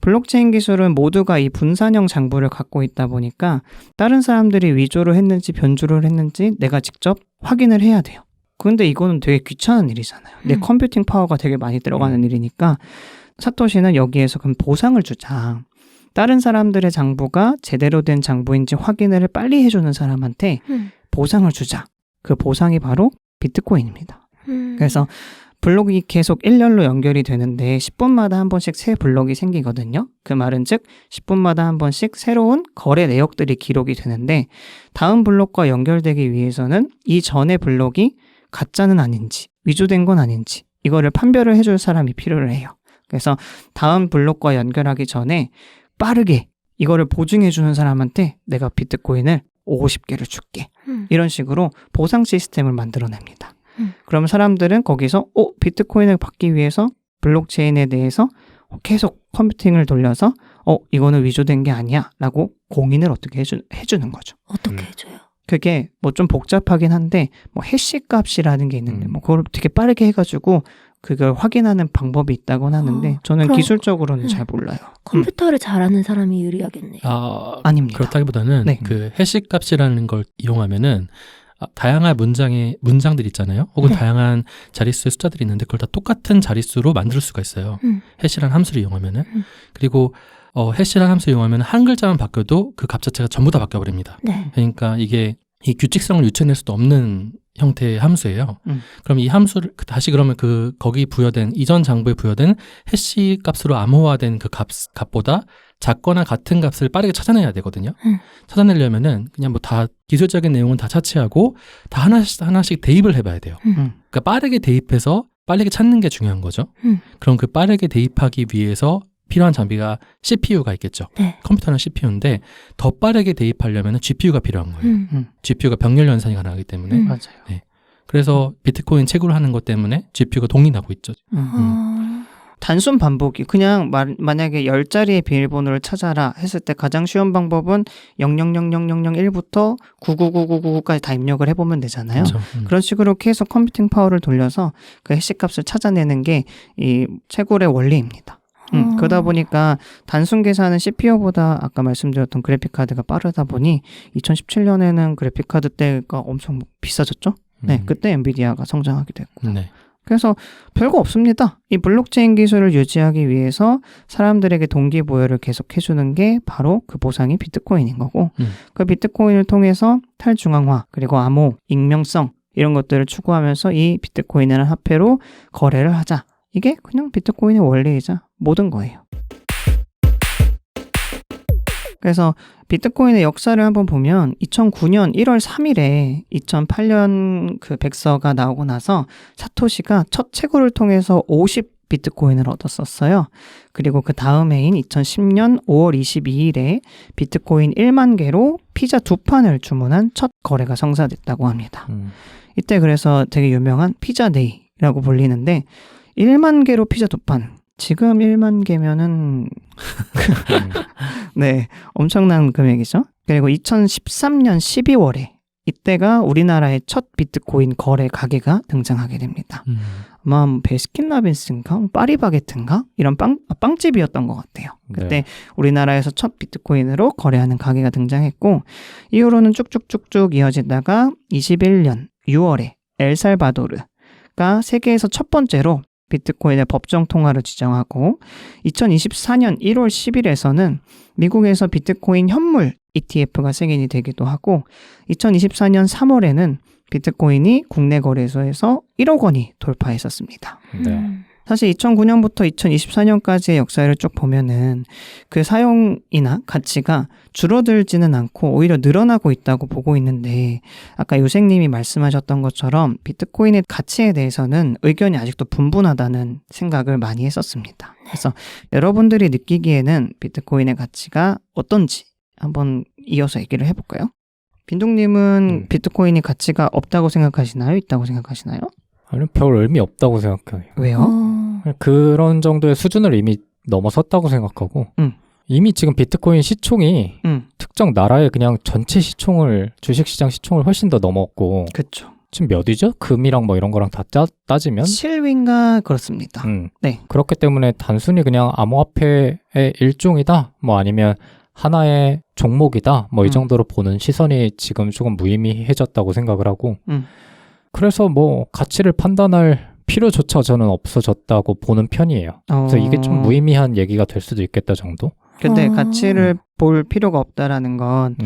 블록체인 기술은 모두가 이 분산형 장부를 갖고 있다 보니까 다른 사람들이 위조를 했는지 변조를 했는지 내가 직접 확인을 해야 돼요. 근데 이거는 되게 귀찮은 일이잖아요. 내 컴퓨팅 파워가 되게 많이 들어가는 일이니까 사토시는 여기에서 그럼 보상을 주자. 다른 사람들의 장부가 제대로 된 장부인지 확인을 빨리 해주는 사람한테 보상을 주자. 그 보상이 바로 비트코인입니다. 그래서 블록이 계속 일렬로 연결이 되는데 10분마다 한 번씩 새 블록이 생기거든요. 그 말은 즉 10분마다 한 번씩 새로운 거래 내역들이 기록이 되는데, 다음 블록과 연결되기 위해서는 이 전의 블록이 가짜는 아닌지 위조된 건 아닌지 이거를 판별을 해줄 사람이 필요를 해요. 그래서 다음 블록과 연결하기 전에 빠르게 이거를 보증해주는 사람한테 내가 비트코인을 50개를 줄게. 이런 식으로 보상 시스템을 만들어냅니다. 그럼 사람들은 거기서 비트코인을 받기 위해서 블록체인에 대해서 계속 컴퓨팅을 돌려서 이거는 위조된 게 아니야 라고 공인을 어떻게 해주는 거죠. 어떻게 해줘요? 그게 좀 복잡하긴 한데 해시 값이라는 게 있는데 그걸 되게 빠르게 해가지고 그걸 확인하는 방법이 있다곤 하는데 저는 기술적으로는 잘 몰라요. 컴퓨터를 잘하는 사람이 유리하겠네요. 아닙니다. 그렇다기보다는 네. 그 해시 값이라는 걸 이용하면은 다양한 문장들 있잖아요. 혹은 네. 다양한 자릿수의 숫자들이 있는데 그걸 다 똑같은 자릿수로 만들 수가 있어요. 해시라는 함수를 이용하면은. 그리고 해시라는 함수를 이용하면 한 글자만 바뀌어도 그 값 자체가 전부 다 바뀌어버립니다. 네. 그러니까 이게 이 규칙성을 유추해낼 수도 없는 형태의 함수예요. 그럼 이 함수를 다시 그러면 거기 부여된 이전 장부에 부여된 해시 값으로 암호화된 그 값보다 작거나 같은 값을 빠르게 찾아내야 되거든요. 찾아내려면은 그냥 다 기술적인 내용은 다 차치하고 다 하나씩 대입을 해봐야 돼요. 그러니까 빠르게 대입해서 빠르게 찾는 게 중요한 거죠. 그럼 그 빠르게 대입하기 위해서 필요한 장비가 CPU가 있겠죠. 네. 컴퓨터는 CPU인데 더 빠르게 대입하려면 GPU가 필요한 거예요. GPU가 병렬 연산이 가능하기 때문에. 맞아요. 네. 그래서 비트코인 채굴을 하는 것 때문에 GPU가 동인하고 있죠. 단순 반복이 그냥 만약에 10자리의 비밀번호를 찾아라 했을 때 가장 쉬운 방법은 00000001부터 99999까지 다 입력을 해보면 되잖아요. 그렇죠. 그런 식으로 계속 컴퓨팅 파워를 돌려서 그 해시값을 찾아내는 게 이 채굴의 원리입니다. 그러다 보니까 단순 계산은 CPU보다 아까 말씀드렸던 그래픽카드가 빠르다 보니 2017년에는 그래픽카드 때가 엄청 비싸졌죠. 네, 그때 엔비디아가 성장하기도 했고. 네. 그래서 별거 없습니다. 이 블록체인 기술을 유지하기 위해서 사람들에게 동기부여를 계속 해주는 게 바로 그 보상이 비트코인인 거고, 그 비트코인을 통해서 탈중앙화 그리고 암호, 익명성 이런 것들을 추구하면서 이 비트코인이라는 화폐로 거래를 하자. 이게 그냥 비트코인의 원리이자 모든 거예요. 그래서 비트코인의 역사를 한번 보면 2009년 1월 3일에 2008년 그 백서가 나오고 나서 사토시가 첫 채굴을 통해서 50 비트코인을 얻었었어요. 그리고 그 다음 해인 2010년 5월 22일에 비트코인 1만 개로 피자 2판을 주문한 첫 거래가 성사됐다고 합니다. 이때 그래서 되게 유명한 피자데이라고 불리는데 1만 개로 피자 2판. 지금 1만 개면은 네, 엄청난 금액이죠. 그리고 2013년 12월에 이때가 우리나라의 첫 비트코인 거래 가게가 등장하게 됩니다. 아마 베스킨라빈스인가 파리바게트인가 이런 빵집이었던 것 같아요. 그때 네. 우리나라에서 첫 비트코인으로 거래하는 가게가 등장했고 이후로는 쭉쭉쭉쭉 이어지다가 21년 6월에 엘살바도르가 세계에서 첫 번째로 비트코인의 법정 통화를 지정하고 2024년 1월 10일에서는 미국에서 비트코인 현물 ETF가 승인이 되기도 하고 2024년 3월에는 비트코인이 국내 거래소에서 1억 원이 돌파했었습니다. 네. 사실 2009년부터 2024년까지의 역사를 쭉 보면은 그 사용이나 가치가 줄어들지는 않고 오히려 늘어나고 있다고 보고 있는데 아까 요생님이 말씀하셨던 것처럼 비트코인의 가치에 대해서는 의견이 아직도 분분하다는 생각을 많이 했었습니다. 그래서 여러분들이 느끼기에는 비트코인의 가치가 어떤지 한번 이어서 얘기를 해볼까요? 빈둥님은 비트코인이 가치가 없다고 생각하시나요? 있다고 생각하시나요? 아니, 별 의미 없다고 생각해요. 왜요? 그런 정도의 수준을 이미 넘어섰다고 생각하고 이미 지금 비트코인 시총이 특정 나라의 그냥 전체 시총을 주식시장 시총을 훨씬 더 넘었고 그렇죠. 지금 몇 위죠? 금이랑 뭐 이런 거랑 다 따지면 7위인가 그렇습니다. 네. 그렇기 때문에 단순히 그냥 암호화폐의 일종이다 뭐 아니면 하나의 종목이다 뭐 이 정도로 보는 시선이 지금 조금 무의미해졌다고 생각을 하고 그래서 뭐 가치를 판단할 필요조차 저는 없어졌다고 보는 편이에요. 그래서 이게 좀 무의미한 얘기가 될 수도 있겠다 정도? 근데 가치를 볼 필요가 없다라는 건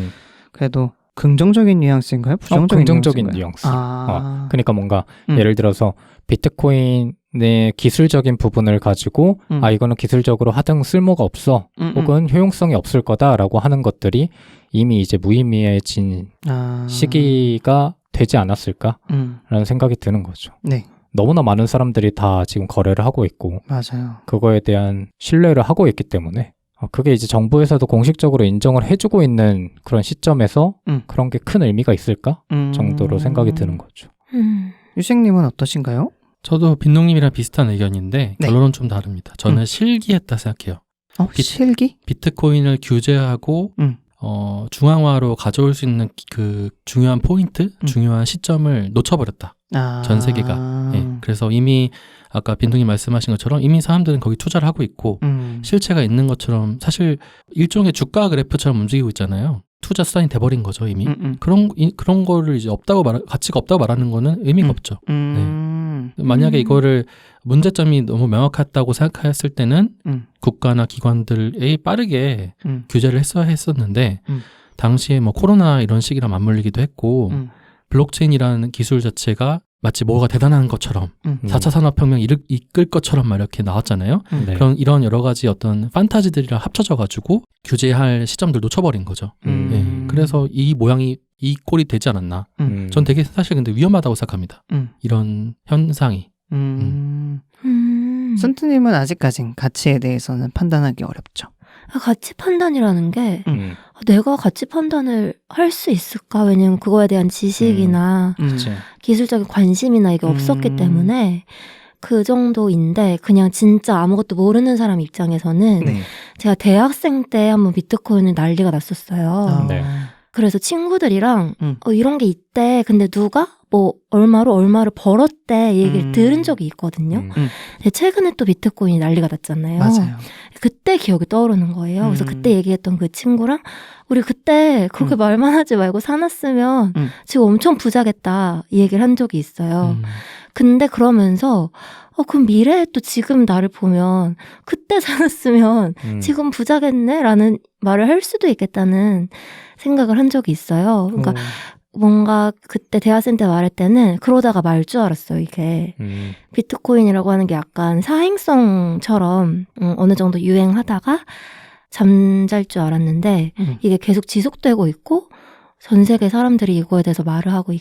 그래도 긍정적인 뉘앙스인가요? 부정적인 긍정적인 뉘앙스인가요? 뉘앙스. 그러니까 뭔가 예를 들어서 비트코인의 기술적인 부분을 가지고 이거는 기술적으로 하등 쓸모가 없어 혹은 효용성이 없을 거다라고 하는 것들이 이미 이제 무의미해진 시기가 되지 않았을까라는 생각이 드는 거죠. 네. 너무나 많은 사람들이 다 지금 거래를 하고 있고 맞아요. 그거에 대한 신뢰를 하고 있기 때문에 그게 이제 정부에서도 공식적으로 인정을 해주고 있는 그런 시점에서 그런 게 큰 의미가 있을까 정도로 생각이 드는 거죠. 유생님은 어떠신가요? 저도 빈농님이랑 비슷한 의견인데 네. 결론은 좀 다릅니다. 저는 실기했다 생각해요. 실기? 비트코인을 규제하고 중앙화로 가져올 수 있는 그 중요한 포인트, 중요한 시점을 놓쳐버렸다. 전 세계가. 예, 그래서 이미 아까 빈둥이 말씀하신 것처럼 이미 사람들은 거기 투자를 하고 있고 실체가 있는 것처럼 사실 일종의 주가 그래프처럼 움직이고 있잖아요. 투자 수단이 돼버린 거죠 이미. 그런 거를 이제 가치가 없다고 말하는 거는 의미가 없죠. 네. 만약에 이거를 문제점이 너무 명확하다고 생각했을 때는 국가나 기관들이 빠르게 규제를 했어야 했었는데 당시에 뭐 코로나 이런 시기랑 맞물리기도 했고 블록체인이라는 기술 자체가 마치 뭐가 대단한 것처럼 4차 산업혁명 이끌 것처럼 막 이렇게 나왔잖아요. 네. 그런 이런 여러 가지 어떤 판타지들이랑 합쳐져가지고 규제할 시점들 놓쳐버린 거죠. 네. 그래서 이 모양이 이 꼴이 되지 않았나. 전 되게 사실 근데 위험하다고 생각합니다. 이런 현상이. 순트님은 아직까진 가치에 대해서는 판단하기 어렵죠. 가치 판단이라는 게 내가 가치 판단을 할 수 있을까? 왜냐면 그거에 대한 지식이나 기술적인 관심이나 이게 없었기 때문에 그 정도인데 그냥 진짜 아무것도 모르는 사람 입장에서는 제가 대학생 때 한번 비트코인을 난리가 났었어요. 네. 그래서 친구들이랑 이런 게 있대. 근데 누가 뭐 얼마를 벌었대 얘기를 들은 적이 있거든요. 근데 최근에 또 비트코인이 난리가 났잖아요. 맞아요. 그때 기억이 떠오르는 거예요. 그래서 그때 얘기했던 그 친구랑 우리 그때 그렇게 말만 하지 말고 사놨으면 지금 엄청 부자겠다 이 얘기를 한 적이 있어요. 근데 그러면서 그럼 미래에 또 지금 나를 보면 그때 사놨으면 지금 부자겠네? 라는 말을 할 수도 있겠다는 생각을 한 적이 있어요. 그러니까 뭔가 그때 대학생 때 말할 때는 그러다가 말 줄 알았어요, 이게. 비트코인이라고 하는 게 약간 사행성처럼 어느 정도 유행하다가 잠잘 줄 알았는데 이게 계속 지속되고 있고 전 세계 사람들이 이거에 대해서 말을 하고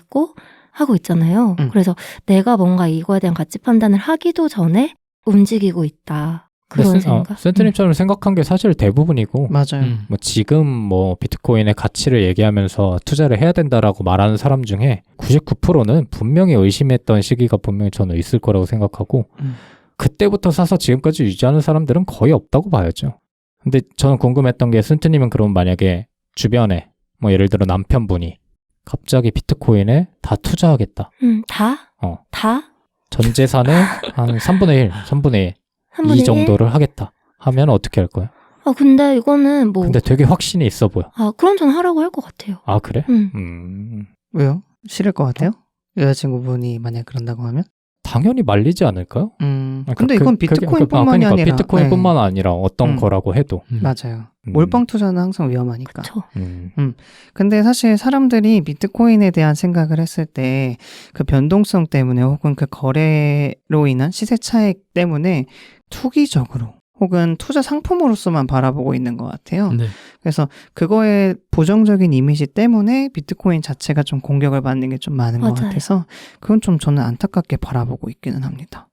있잖아요. 그래서 내가 뭔가 이거에 대한 가치 판단을 하기도 전에 움직이고 있다. 그런 생각? 센트님처럼 생각한 게 사실 대부분이고 맞아요. 뭐 지금 뭐 비트코인의 가치를 얘기하면서 투자를 해야 된다라고 말하는 사람 중에 99%는 분명히 의심했던 시기가 분명히 저는 있을 거라고 생각하고 그때부터 사서 지금까지 유지하는 사람들은 거의 없다고 봐야죠. 근데 저는 궁금했던 게 센트님은 그럼 만약에 주변에 뭐 예를 들어 남편분이 갑자기 비트코인에 다 투자하겠다. 다? 다? 전 재산의 한 3분의 1 이 정도를 하겠다 하면 어떻게 할 거야? 근데 이거는 뭐. 근데 되게 확신이 있어 보여. 그럼 전 하라고 할 것 같아요. 그래? 왜요? 싫을 것 같아요? 여자친구분이 만약 그런다고 하면? 당연히 말리지 않을까요? 근데 이건 비트코인뿐만이 아니라 비트코인뿐만 아니라 어떤 거라고 해도 맞아요. 몰빵 투자는 항상 위험하니까. 그쵸. 근데 사실 사람들이 비트코인에 대한 생각을 했을 때 그 변동성 때문에 혹은 그 거래로 인한 시세 차익 때문에 투기적으로 혹은 투자 상품으로서만 바라보고 있는 것 같아요. 네. 그래서 그거의 부정적인 이미지 때문에 비트코인 자체가 좀 공격을 받는 게 좀 많은 것 같아서 그건 좀 저는 안타깝게 바라보고 있기는 합니다.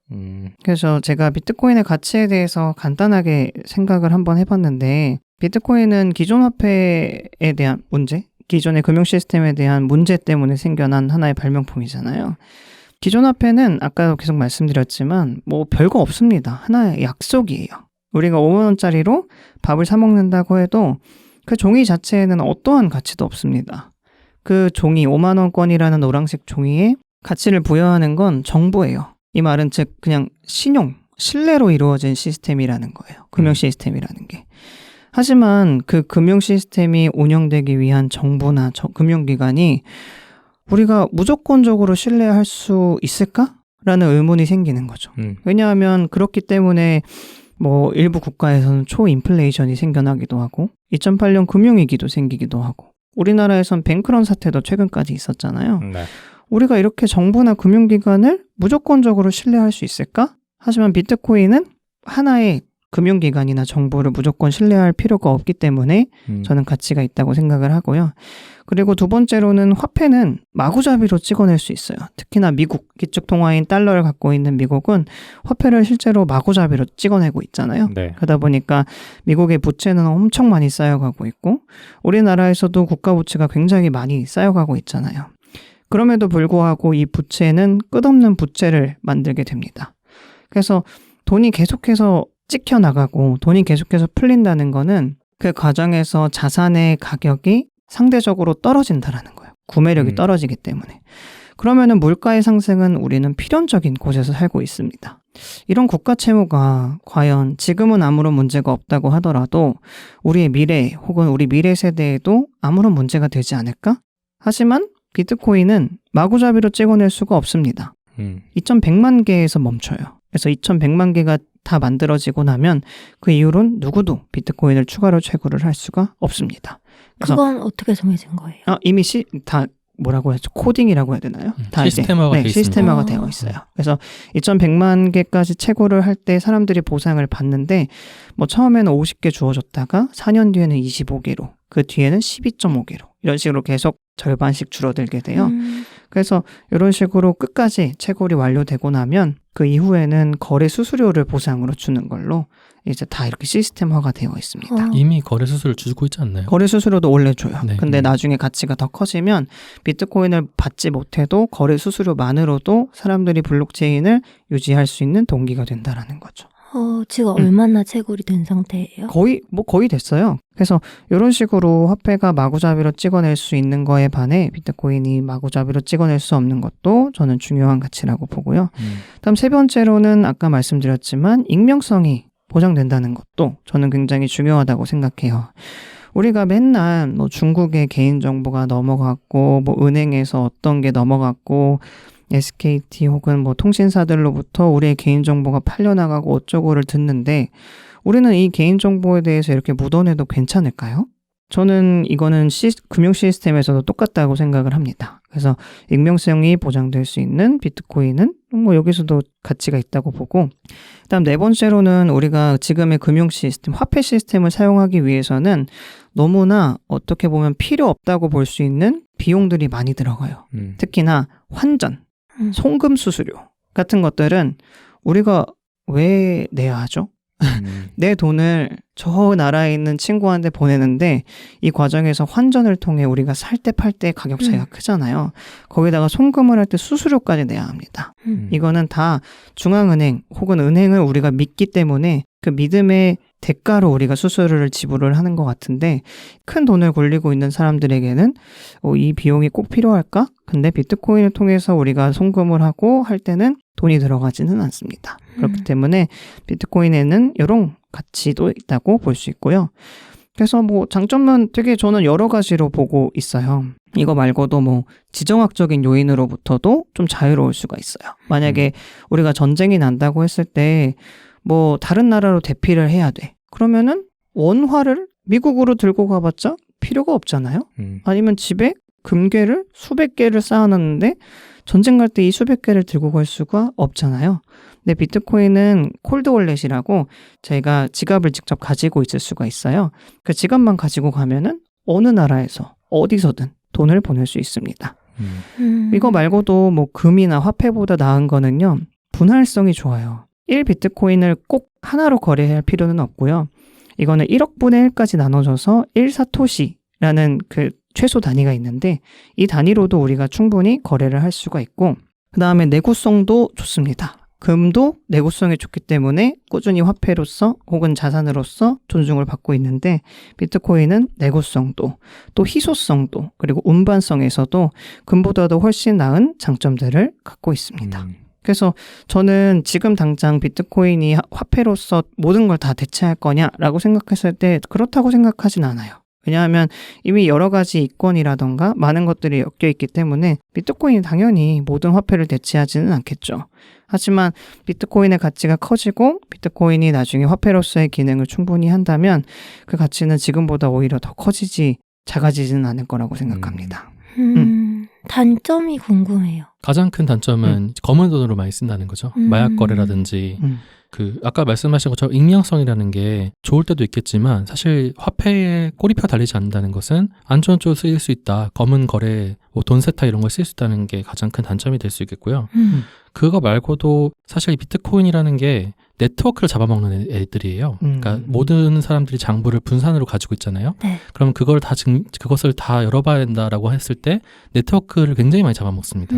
그래서 제가 비트코인의 가치에 대해서 간단하게 생각을 한번 해봤는데 비트코인은 기존 화폐에 대한 문제, 기존의 금융 시스템에 대한 문제 때문에 생겨난 하나의 발명품이잖아요. 기존 화폐는 아까도 계속 말씀드렸지만 뭐 별거 없습니다. 하나의 약속이에요. 우리가 5만 원짜리로 밥을 사 먹는다고 해도 그 종이 자체에는 어떠한 가치도 없습니다. 그 종이 5만 원권이라는 노란색 종이에 가치를 부여하는 건 정보예요. 이 말은 즉 그냥 신뢰로 이루어진 시스템이라는 거예요. 금융 시스템이라는 게. 하지만 그 금융 시스템이 운영되기 위한 정부나 금융기관이 우리가 무조건적으로 신뢰할 수 있을까?라는 의문이 생기는 거죠. 왜냐하면 그렇기 때문에 뭐 일부 국가에서는 초인플레이션이 생겨나기도 하고 2008년 금융위기도 생기기도 하고 우리나라에선 뱅크런 사태도 최근까지 있었잖아요. 네. 우리가 이렇게 정부나 금융기관을 무조건적으로 신뢰할 수 있을까? 하지만 비트코인은 하나의 금융기관이나 정부를 무조건 신뢰할 필요가 없기 때문에 저는 가치가 있다고 생각을 하고요. 그리고 두 번째로는 화폐는 마구잡이로 찍어낼 수 있어요. 특히나 미국, 기축통화인 달러를 갖고 있는 미국은 화폐를 실제로 마구잡이로 찍어내고 있잖아요. 네. 그러다 보니까 미국의 부채는 엄청 많이 쌓여가고 있고 우리나라에서도 국가 부채가 굉장히 많이 쌓여가고 있잖아요. 그럼에도 불구하고 이 부채는 끝없는 부채를 만들게 됩니다. 그래서 돈이 계속해서 찍혀나가고 돈이 계속해서 풀린다는 거는 그 과정에서 자산의 가격이 상대적으로 떨어진다라는 거예요. 구매력이 떨어지기 때문에. 그러면은 물가의 상승은 우리는 필연적인 곳에서 살고 있습니다. 이런 국가 채무가 과연 지금은 아무런 문제가 없다고 하더라도 우리의 미래 혹은 우리 미래 세대에도 아무런 문제가 되지 않을까? 하지만 비트코인은 마구잡이로 찍어낼 수가 없습니다. 2100만 개에서 멈춰요. 그래서 2100만 개가 다 만들어지고 나면 그 이후로는 누구도 비트코인을 추가로 채굴을 할 수가 없습니다. 그건 어떻게 정해진 거예요? 이미 다 뭐라고 해야죠? 코딩이라고 해야 되나요? 다 시스템화가 이제, 시스템화가 되어 있어요. 그래서 2100만 개까지 채굴을 할 때 사람들이 보상을 받는데 뭐 처음에는 50개 주어졌다가 4년 뒤에는 25개로 그 뒤에는 12.5개로 이런 식으로 계속 절반씩 줄어들게 돼요. 그래서 이런 식으로 끝까지 채굴이 완료되고 나면 그 이후에는 거래 수수료를 보상으로 주는 걸로 이제 다 이렇게 시스템화가 되어 있습니다. 이미 거래 수수료를 주고 있지 않나요? 거래 수수료도 원래 줘요. 네. 근데 나중에 가치가 더 커지면 비트코인을 받지 못해도 거래 수수료만으로도 사람들이 블록체인을 유지할 수 있는 동기가 된다라는 거죠. 지금 얼마나 채굴이 된 상태예요? 거의 됐어요. 그래서 이런 식으로 화폐가 마구잡이로 찍어낼 수 있는 거에 반해 비트코인이 마구잡이로 찍어낼 수 없는 것도 저는 중요한 가치라고 보고요. 다음 세 번째로는 아까 말씀드렸지만 익명성이 보장된다는 것도 저는 굉장히 중요하다고 생각해요. 우리가 맨날 뭐 중국의 개인정보가 넘어갔고 뭐 은행에서 어떤 게 넘어갔고 SKT 혹은 뭐 통신사들로부터 우리의 개인정보가 팔려나가고 어쩌고를 듣는데 우리는 이 개인정보에 대해서 이렇게 묻어내도 괜찮을까요? 저는 이거는 금융 시스템에서도 똑같다고 생각을 합니다. 그래서 익명성이 보장될 수 있는 비트코인은 뭐 여기서도 가치가 있다고 보고 그다음 네 번째로는 우리가 지금의 금융 시스템, 화폐 시스템을 사용하기 위해서는 너무나 어떻게 보면 필요 없다고 볼 수 있는 비용들이 많이 들어가요. 특히나 환전, 송금 수수료 같은 것들은 우리가 왜 내야 하죠? 내 돈을 저 나라에 있는 친구한테 보내는데 이 과정에서 환전을 통해 우리가 살 때 팔 때 가격 차이가 크잖아요. 거기다가 송금을 할 때 수수료까지 내야 합니다. 이거는 다 중앙은행 혹은 은행을 우리가 믿기 때문에 그 믿음의 대가로 우리가 수수료를 지불을 하는 것 같은데 큰 돈을 굴리고 있는 사람들에게는 이 비용이 꼭 필요할까? 근데 비트코인을 통해서 우리가 송금을 하고 할 때는 돈이 들어가지는 않습니다. 그렇기 때문에 비트코인에는 이런 가치도 있다고 볼 수 있고요. 그래서 뭐 장점은 되게 저는 여러 가지로 보고 있어요. 이거 말고도 뭐 지정학적인 요인으로부터도 좀 자유로울 수가 있어요. 만약에 우리가 전쟁이 난다고 했을 때 뭐 다른 나라로 대피를 해야 돼. 그러면은 원화를 미국으로 들고 가봤자 필요가 없잖아요. 아니면 집에 금괴를 수백 개를 쌓아놨는데 전쟁 갈 때 이 수백 개를 들고 갈 수가 없잖아요. 근데 비트코인은 콜드 월렛이라고 저희가 지갑을 직접 가지고 있을 수가 있어요. 그 지갑만 가지고 가면은 어느 나라에서 어디서든 돈을 보낼 수 있습니다. 이거 말고도 뭐 금이나 화폐보다 나은 거는요. 분할성이 좋아요. 1비트코인을 꼭 하나로 거래할 필요는 없고요. 이거는 1억 분의 1까지 나눠져서 1사토시라는 그 최소 단위가 있는데 이 단위로도 우리가 충분히 거래를 할 수가 있고 그 다음에 내구성도 좋습니다. 금도 내구성이 좋기 때문에 꾸준히 화폐로서 혹은 자산으로서 존중을 받고 있는데 비트코인은 내구성도 또 희소성도 그리고 운반성에서도 금보다도 훨씬 나은 장점들을 갖고 있습니다. 그래서 저는 지금 당장 비트코인이 화폐로서 모든 걸 다 대체할 거냐라고 생각했을 때 그렇다고 생각하진 않아요. 왜냐하면 이미 여러 가지 이권이라던가 많은 것들이 엮여 있기 때문에 비트코인이 당연히 모든 화폐를 대체하지는 않겠죠. 하지만 비트코인의 가치가 커지고 비트코인이 나중에 화폐로서의 기능을 충분히 한다면 그 가치는 지금보다 오히려 더 커지지 작아지지는 않을 거라고 생각합니다. 단점이 궁금해요. 가장 큰 단점은 검은 돈으로 많이 쓴다는 거죠. 마약 거래라든지 그 아까 말씀하신 것처럼 익명성이라는 게 좋을 때도 있겠지만 사실 화폐에 꼬리표 달리지 않는다는 것은 안 좋은 쪽으로 쓰일 수 있다. 검은 거래, 뭐 돈 세타 이런 걸 쓸 수 있다는 게 가장 큰 단점이 될 수 있겠고요. 그거 말고도 사실 이 비트코인이라는 게 네트워크를 잡아먹는 애들이에요. 그러니까 모든 사람들이 장부를 분산으로 가지고 있잖아요. 네. 그럼 그것을 다 열어봐야 된다라고 했을 때 네트워크를 굉장히 많이 잡아먹습니다.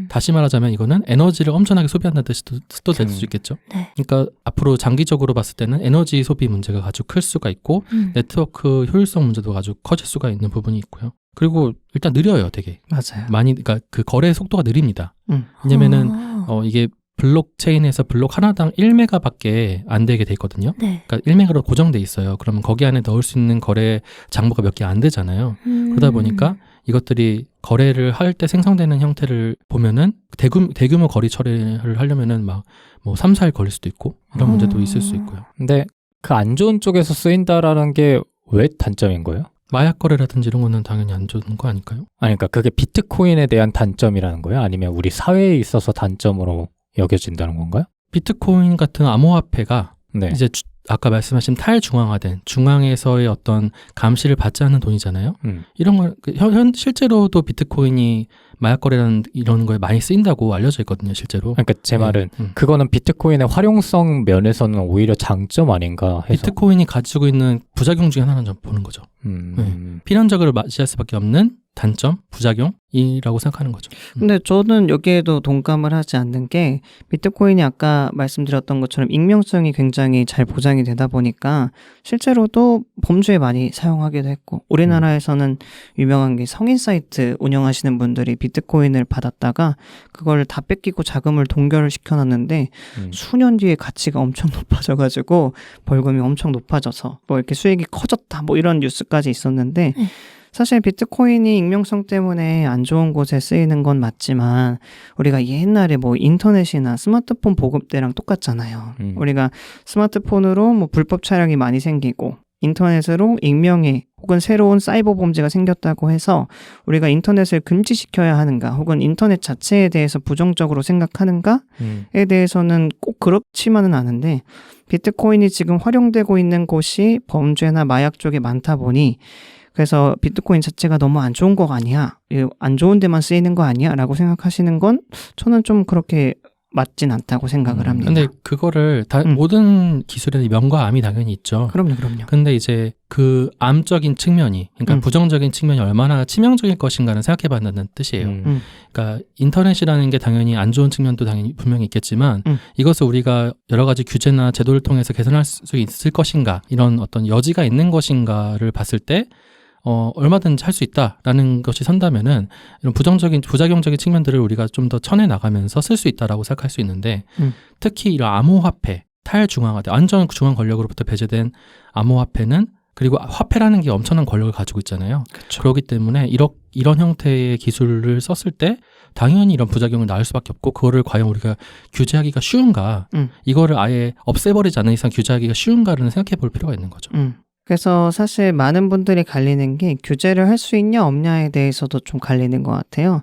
다시 말하자면 이거는 에너지를 엄청나게 소비한다는 뜻도 될 수 있겠죠. 네. 그러니까 앞으로 장기적으로 봤을 때는 에너지 소비 문제가 아주 클 수가 있고 네트워크 효율성 문제도 아주 커질 수가 있는 부분이 있고요. 그리고 일단 느려요, 되게. 맞아요. 많이 그러니까 그 거래 속도가 느립니다. 왜냐면은 이게 블록체인에서 블록 하나당 1메가밖에 안 되게 돼 있거든요. 네. 그러니까 1메가로 고정돼 있어요. 그러면 거기 안에 넣을 수 있는 거래 장부가 몇 개 안 되잖아요. 그러다 보니까 이것들이 거래를 할 때 생성되는 형태를 보면은 대규모 거리 처리를 하려면은 막 뭐 3, 4일 걸릴 수도 있고 이런 문제도 있을 수 있고요. 근데 그 안 좋은 쪽에서 쓰인다라는 게 왜 단점인 거예요? 마약 거래라든지 이런 거는 당연히 안 좋은 거 아닐까요? 아니, 그러니까 그게 비트코인에 대한 단점이라는 거예요? 아니면 우리 사회에 있어서 단점으로 여겨진다는 건가요? 비트코인 같은 암호화폐가 네. 이제 아까 말씀하신 탈중앙화된 중앙에서의 어떤 감시를 받지 않는 돈이잖아요. 이런 걸 실제로도 비트코인이 마약 거래라는 이런 거에 많이 쓰인다고 알려져 있거든요, 실제로. 그러니까 제 말은 그거는 비트코인의 활용성 면에서는 오히려 장점 아닌가 해서. 비트코인이 가지고 있는 부작용 중에 하나는 좀 보는 거죠. 필연적으로 맞이할 수밖에 없는 단점, 부작용이라고 생각하는 거죠. 근데 저는 여기에도 동감을 하지 않는 게 비트코인이 아까 말씀드렸던 것처럼 익명성이 굉장히 잘 보장이 되다 보니까 실제로도 범죄에 많이 사용하기도 했고 우리나라에서는 유명한 게 성인 사이트 운영하시는 분들이 비트코인을 받았다가 그걸 다 뺏기고 자금을 동결을 시켜놨는데 수년 뒤에 가치가 엄청 높아져가지고 벌금이 엄청 높아져서 뭐 이렇게 수익이 커졌다 뭐 이런 뉴스까지 있었는데 사실 비트코인이 익명성 때문에 안 좋은 곳에 쓰이는 건 맞지만 우리가 옛날에 뭐 인터넷이나 스마트폰 보급 때랑 똑같잖아요. 우리가 스마트폰으로 뭐 불법 촬영이 많이 생기고 인터넷으로 익명의 혹은 새로운 사이버 범죄가 생겼다고 해서 우리가 인터넷을 금지시켜야 하는가 혹은 인터넷 자체에 대해서 부정적으로 생각하는가에 대해서는 꼭 그렇지만은 않은데 비트코인이 지금 활용되고 있는 곳이 범죄나 마약 쪽에 많다 보니 그래서 비트코인 자체가 너무 안 좋은 거 아니야? 안 좋은 데만 쓰이는 거 아니야? 라고 생각하시는 건 저는 좀 그렇게 맞진 않다고 생각을 합니다. 근데 그거를 모든 기술에는 명과 암이 당연히 있죠. 그럼요. 근데 이제 그 암적인 측면이, 그러니까 부정적인 측면이 얼마나 치명적일 것인가는 생각해 봐야 뜻이에요. 그러니까 인터넷이라는 게 당연히 안 좋은 측면도 당연히 분명히 있겠지만 이것을 우리가 여러 가지 규제나 제도를 통해서 개선할 수 있을 것인가, 이런 어떤 여지가 있는 것인가를 봤을 때 얼마든지 할 수 있다라는 것이 선다면은 이런 부작용적인 측면들을 우리가 좀 더 쳐내 나가면서 쓸 수 있다라고 생각할 수 있는데 특히 이런 암호화폐, 탈중앙화된 완전 중앙 권력으로부터 배제된 암호화폐는 그리고 화폐라는 게 엄청난 권력을 가지고 있잖아요. 그쵸. 그렇기 때문에 이런 형태의 기술을 썼을 때 당연히 이런 부작용을 낳을 수밖에 없고 그거를 과연 우리가 규제하기가 쉬운가 이거를 아예 없애버리지 않는 이상 규제하기가 쉬운가를 생각해 볼 필요가 있는 거죠. 그래서 사실 많은 분들이 갈리는 게 규제를 할 수 있냐 없냐에 대해서도 좀 갈리는 것 같아요.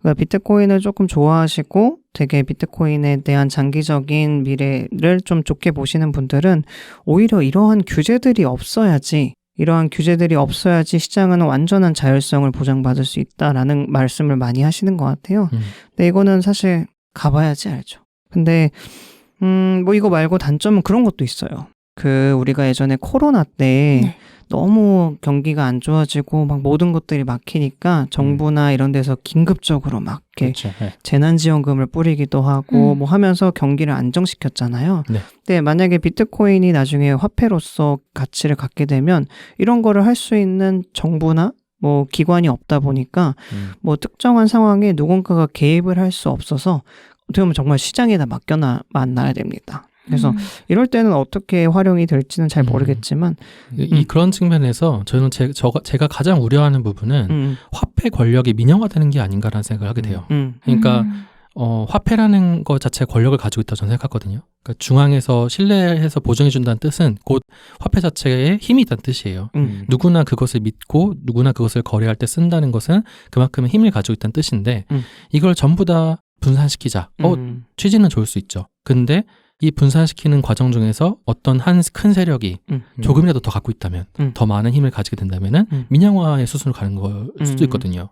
그러니까 비트코인을 조금 좋아하시고 되게 비트코인에 대한 장기적인 미래를 좀 좋게 보시는 분들은 오히려 이러한 규제들이 없어야지 시장은 완전한 자율성을 보장받을 수 있다라는 말씀을 많이 하시는 것 같아요. 근데 이거는 사실 가봐야지 알죠. 근데 뭐 이거 말고 단점은 그런 것도 있어요. 우리가 예전에 코로나 때 네. 너무 경기가 안 좋아지고 막 모든 것들이 막히니까 정부나 이런 데서 긴급적으로 막 이렇게 그렇죠. 네. 재난지원금을 뿌리기도 하고 뭐 하면서 경기를 안정시켰잖아요. 네. 근데 만약에 비트코인이 나중에 화폐로서 가치를 갖게 되면 이런 거를 할 수 있는 정부나 뭐 기관이 없다 보니까 뭐 특정한 상황에 누군가가 개입을 할 수 없어서 어떻게 보면 정말 시장에다 맡겨놔야 됩니다. 그래서 이럴 때는 어떻게 활용이 될지는 잘 모르겠지만 그런 측면에서 저는 제가 가장 우려하는 부분은 화폐 권력이 민영화되는 게 아닌가라는 생각을 하게 돼요. 그러니까 화폐라는 것 자체가 권력을 가지고 있다고 저는 생각하거든요. 그러니까 중앙에서 신뢰해서 보증해준다는 뜻은 곧 화폐 자체에 힘이 있다는 뜻이에요. 누구나 그것을 믿고 누구나 그것을 거래할 때 쓴다는 것은 그만큼의 힘을 가지고 있다는 뜻인데 이걸 전부 다 분산시키자. 취지는 좋을 수 있죠. 근데 이 분산시키는 과정 중에서 어떤 한 큰 세력이 조금이라도 더 갖고 있다면 더 많은 힘을 가지게 된다면은 민영화의 수순으로 가는 걸 수도 있거든요.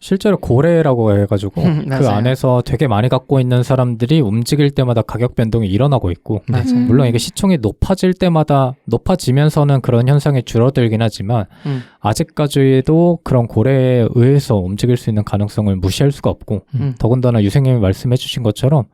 실제로 고래라고 해가지고 그 맞아요. 안에서 되게 많이 갖고 있는 사람들이 움직일 때마다 가격 변동이 일어나고 있고 물론 이게 시총이 높아지면서는 그런 현상이 줄어들긴 하지만 아직까지도 그런 고래에 의해서 움직일 수 있는 가능성을 무시할 수가 없고 더군다나 유생님이 말씀해 주신 것처럼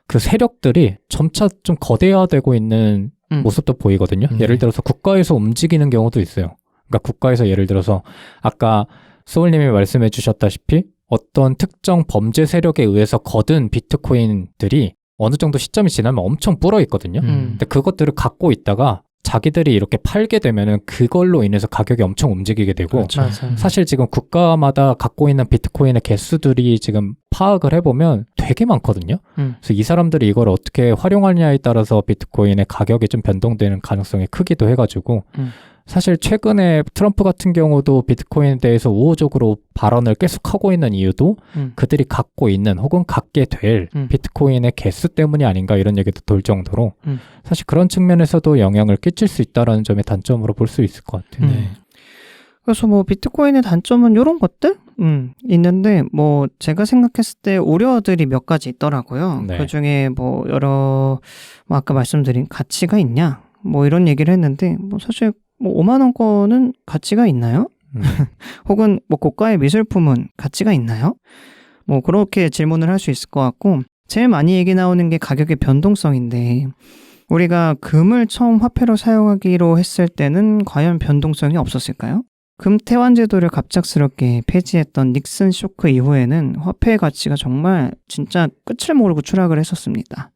그 세력들이 점차 좀 거대화되고 있는 모습도 보이거든요. 예를 들어서 국가에서 움직이는 경우도 있어요. 그러니까 국가에서 예를 들어서 아까 소울님이 말씀해 주셨다시피 어떤 특정 범죄 세력에 의해서 거둔 비트코인들이 어느 정도 시점이 지나면 엄청 불어 있거든요. 근데 그것들을 갖고 있다가 자기들이 이렇게 팔게 되면은 그걸로 인해서 가격이 엄청 움직이게 되고 그렇죠. 사실 지금 국가마다 갖고 있는 비트코인의 개수들이 지금 파악을 해보면 되게 많거든요. 그래서 이 사람들이 이걸 어떻게 활용하느냐에 따라서 비트코인의 가격이 좀 변동되는 가능성이 크기도 해가지고 사실 최근에 트럼프 같은 경우도 비트코인에 대해서 우호적으로 발언을 계속하고 있는 이유도 그들이 갖고 있는 혹은 갖게 될 비트코인의 개수 때문이 아닌가 이런 얘기도 돌 정도로 사실 그런 측면에서도 영향을 끼칠 수 있다는 점의 단점으로 볼 수 있을 것 같아요. 네. 그래서 뭐 비트코인의 단점은 이런 것들 있는데 뭐 제가 생각했을 때 우려들이 몇 가지 있더라고요. 네. 그중에 뭐 여러 뭐 아까 말씀드린 가치가 있냐 뭐 이런 얘기를 했는데 뭐 사실 뭐 5만 원권은 가치가 있나요? 혹은 뭐 고가의 미술품은 가치가 있나요? 뭐 그렇게 질문을 할 수 있을 것 같고 제일 많이 얘기 나오는 게 가격의 변동성인데 우리가 금을 처음 화폐로 사용하기로 했을 때는 과연 변동성이 없었을까요? 금 태환 제도를 갑작스럽게 폐지했던 닉슨 쇼크 이후에는 화폐의 가치가 정말 진짜 끝을 모르고 추락을 했었습니다.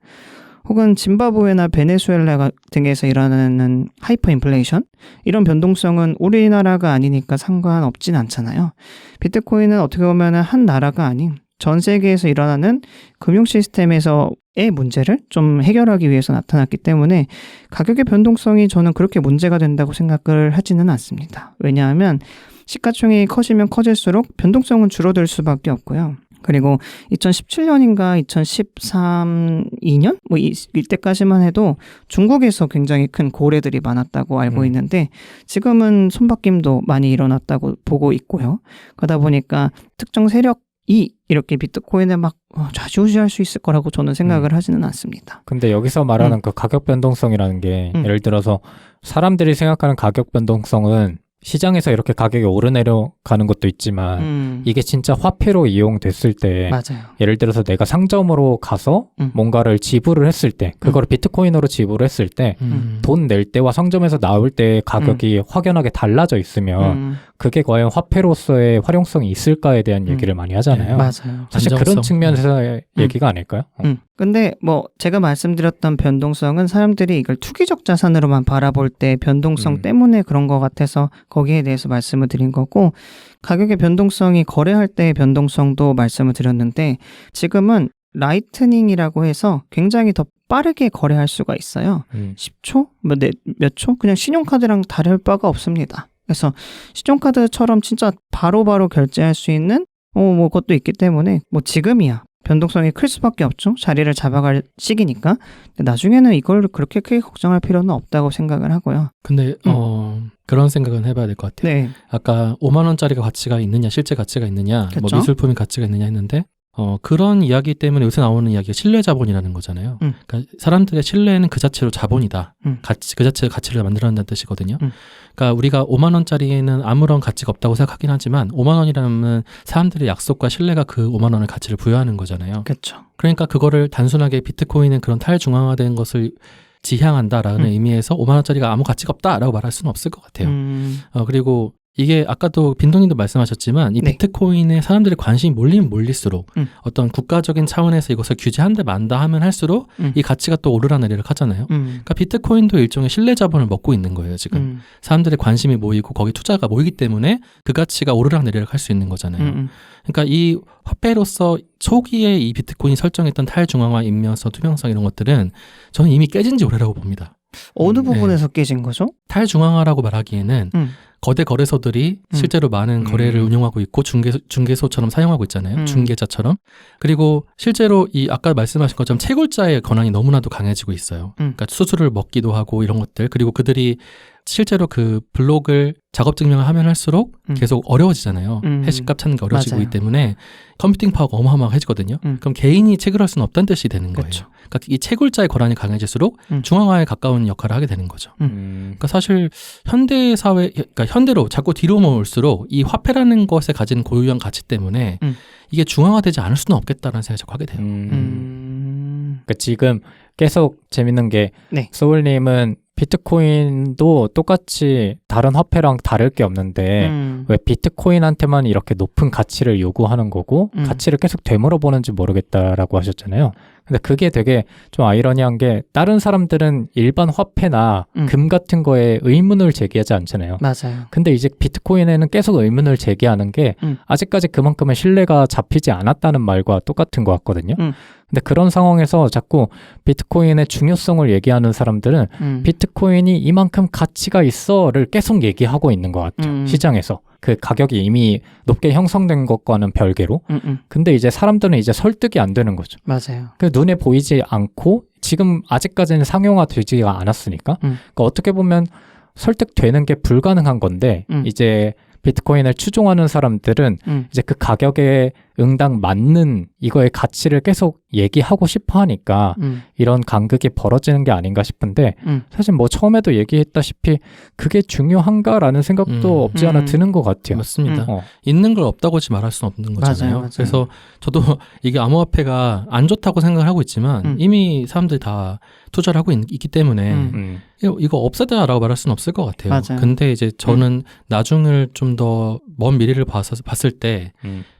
혹은 짐바브웨나 베네수엘라 등에서 일어나는 하이퍼 인플레이션? 이런 변동성은 우리나라가 아니니까 상관없진 않잖아요. 비트코인은 어떻게 보면 한 나라가 아닌 전 세계에서 일어나는 금융 시스템에서의 문제를 좀 해결하기 위해서 나타났기 때문에 가격의 변동성이 저는 그렇게 문제가 된다고 생각을 하지는 않습니다. 왜냐하면 시가총액이 커지면 커질수록 변동성은 줄어들 수밖에 없고요. 그리고 2017년인가 2013, 2년? 뭐 이때까지만 해도 중국에서 굉장히 큰 고래들이 많았다고 알고 있는데 지금은 손바뀜도 많이 일어났다고 보고 있고요. 그러다 보니까 특정 세력이 이렇게 비트코인에 막 좌지우지할 수 있을 거라고 저는 생각을 하지는 않습니다. 근데 여기서 말하는 그 가격 변동성이라는 게 예를 들어서 사람들이 생각하는 가격 변동성은 시장에서 이렇게 가격이 오르내려 가는 것도 있지만 이게 진짜 화폐로 이용됐을 때 맞아요. 예를 들어서 내가 상점으로 가서 뭔가를 지불을 했을 때 그거를 비트코인으로 지불을 했을 때 돈 낼 때와 상점에서 나올 때 가격이 확연하게 달라져 있으면 그게 과연 화폐로서의 활용성이 있을까에 대한 얘기를 많이 하잖아요. 맞아요. 사실 그런 측면에서의 얘기가 아닐까요? 근데 뭐 제가 말씀드렸던 변동성은 사람들이 이걸 투기적 자산으로만 바라볼 때 변동성 때문에 그런 것 같아서 거기에 대해서 말씀을 드린 거고 가격의 변동성이 거래할 때의 변동성도 말씀을 드렸는데 지금은 라이트닝이라고 해서 굉장히 더 빠르게 거래할 수가 있어요. 10초? 몇 초? 그냥 신용카드랑 다를 바가 없습니다. 그래서 신용카드처럼 진짜 바로바로 결제할 수 있는 뭐 그것도 있기 때문에 뭐 지금이야 변동성이 클 수밖에 없죠. 자리를 잡아갈 시기니까. 근데 나중에는 이걸 그렇게 크게 걱정할 필요는 없다고 생각을 하고요. 근데 그런 생각은 해봐야 될 것 같아요. 네. 아까 5만 원짜리가 가치가 있느냐, 실제 가치가 있느냐, 그쵸? 뭐 미술품이 가치가 있느냐 했는데 그런 이야기 때문에 요새 나오는 이야기가 신뢰 자본이라는 거잖아요. 그러니까 사람들의 신뢰는 그 자체로 자본이다. 그 자체의 가치를 만들어낸다는 뜻이거든요. 그러니까 우리가 5만 원짜리는 아무런 가치가 없다고 생각하긴 하지만 5만 원이라면 사람들의 약속과 신뢰가 그 5만 원의 가치를 부여하는 거잖아요. 그렇죠. 그러니까 그거를 단순하게 비트코인은 그런 탈중앙화된 것을 지향한다라는 의미에서 5만 원짜리가 아무 가치가 없다라고 말할 수는 없을 것 같아요. 그리고 이게 아까도 빈동님도 말씀하셨지만 이 비트코인에 사람들의 관심이 몰리면 몰릴수록 어떤 국가적인 차원에서 이것을 규제한다 만다 하면 할수록 이 가치가 또 오르락내리락 하잖아요. 그러니까 비트코인도 일종의 신뢰 자본을 먹고 있는 거예요. 지금 사람들의 관심이 모이고 거기 투자가 모이기 때문에 그 가치가 오르락내리락 할 수 있는 거잖아요. 그러니까 이 화폐로서 초기에 이 비트코인이 설정했던 탈중앙화, 인명성, 투명성 이런 것들은 저는 이미 깨진 지 오래라고 봅니다. 어느 부분에서 깨진 거죠? 탈중앙화라고 말하기에는 거대 거래소들이 실제로 많은 거래를 운영하고 있고 중개소처럼 사용하고 있잖아요. 중개자처럼. 그리고 실제로 이 아까 말씀하신 것처럼 채굴자의 권한이 너무나도 강해지고 있어요. 그러니까 수수료를 먹기도 하고 이런 것들. 그리고 그들이 실제로 그 블록을 작업 증명을 하면 할수록 계속 어려워지잖아요. 해시값 찾는 게 어려워지고 있기 때문에 컴퓨팅 파워가 어마어마해지거든요. 그럼 개인이 채굴할 수는 없다는 뜻이 되는 거예요. 그렇죠. 그러니까 이 채굴자의 권한이 강해질수록 중앙화에 가까운 역할을 하게 되는 거죠. 그러니까 사실 현대 사회, 그러니까 현대로 자꾸 뒤로 모을수록 이 화폐라는 것에 가진 고유한 가치 때문에 이게 중앙화되지 않을 수는 없겠다라는 생각을 자꾸 하게 돼요. 그러니까 지금 계속 재밌는 게 소울님은 비트코인도 똑같이 다른 화폐랑 다를 게 없는데 왜 비트코인한테만 이렇게 높은 가치를 요구하는 거고 가치를 계속 되물어보는지 모르겠다라고 하셨잖아요. 근데 그게 되게 좀 아이러니한 게 다른 사람들은 일반 화폐나 금 같은 거에 의문을 제기하지 않잖아요. 맞아요. 근데 이제 비트코인에는 계속 의문을 제기하는 게 아직까지 그만큼의 신뢰가 잡히지 않았다는 말과 똑같은 것 같거든요. 근데 그런 상황에서 자꾸 비트코인의 중요성을 얘기하는 사람들은 비트코인이 이만큼 가치가 있어를 계속 얘기하고 있는 것 같아요. 시장에서. 그 가격이 이미 높게 형성된 것과는 별개로. 근데 이제 사람들은 이제 설득이 안 되는 거죠. 맞아요. 그 눈에 보이지 않고 지금 아직까지는 상용화되지가 않았으니까. 그러니까 어떻게 보면 설득되는 게 불가능한 건데 이제 비트코인을 추종하는 사람들은 이제 그 가격에 응당 맞는 이거의 가치를 계속 얘기하고 싶어 하니까 이런 간극이 벌어지는 게 아닌가 싶은데 사실 뭐 처음에도 얘기했다시피 그게 중요한가라는 생각도 없지 않아 드는 것 같아요. 맞습니다. 있는 걸 없다고 하지 말할 수는 없는 거잖아요. 맞아요. 그래서 저도 이게 암호화폐가 안 좋다고 생각을 하고 있지만 이미 사람들이 다 투자를 하고 있기 때문에 이거 없애다라고 말할 수는 없을 것 같아요. 맞아요. 근데 이제 저는 나중을 좀 더 먼 미래를 봤을 때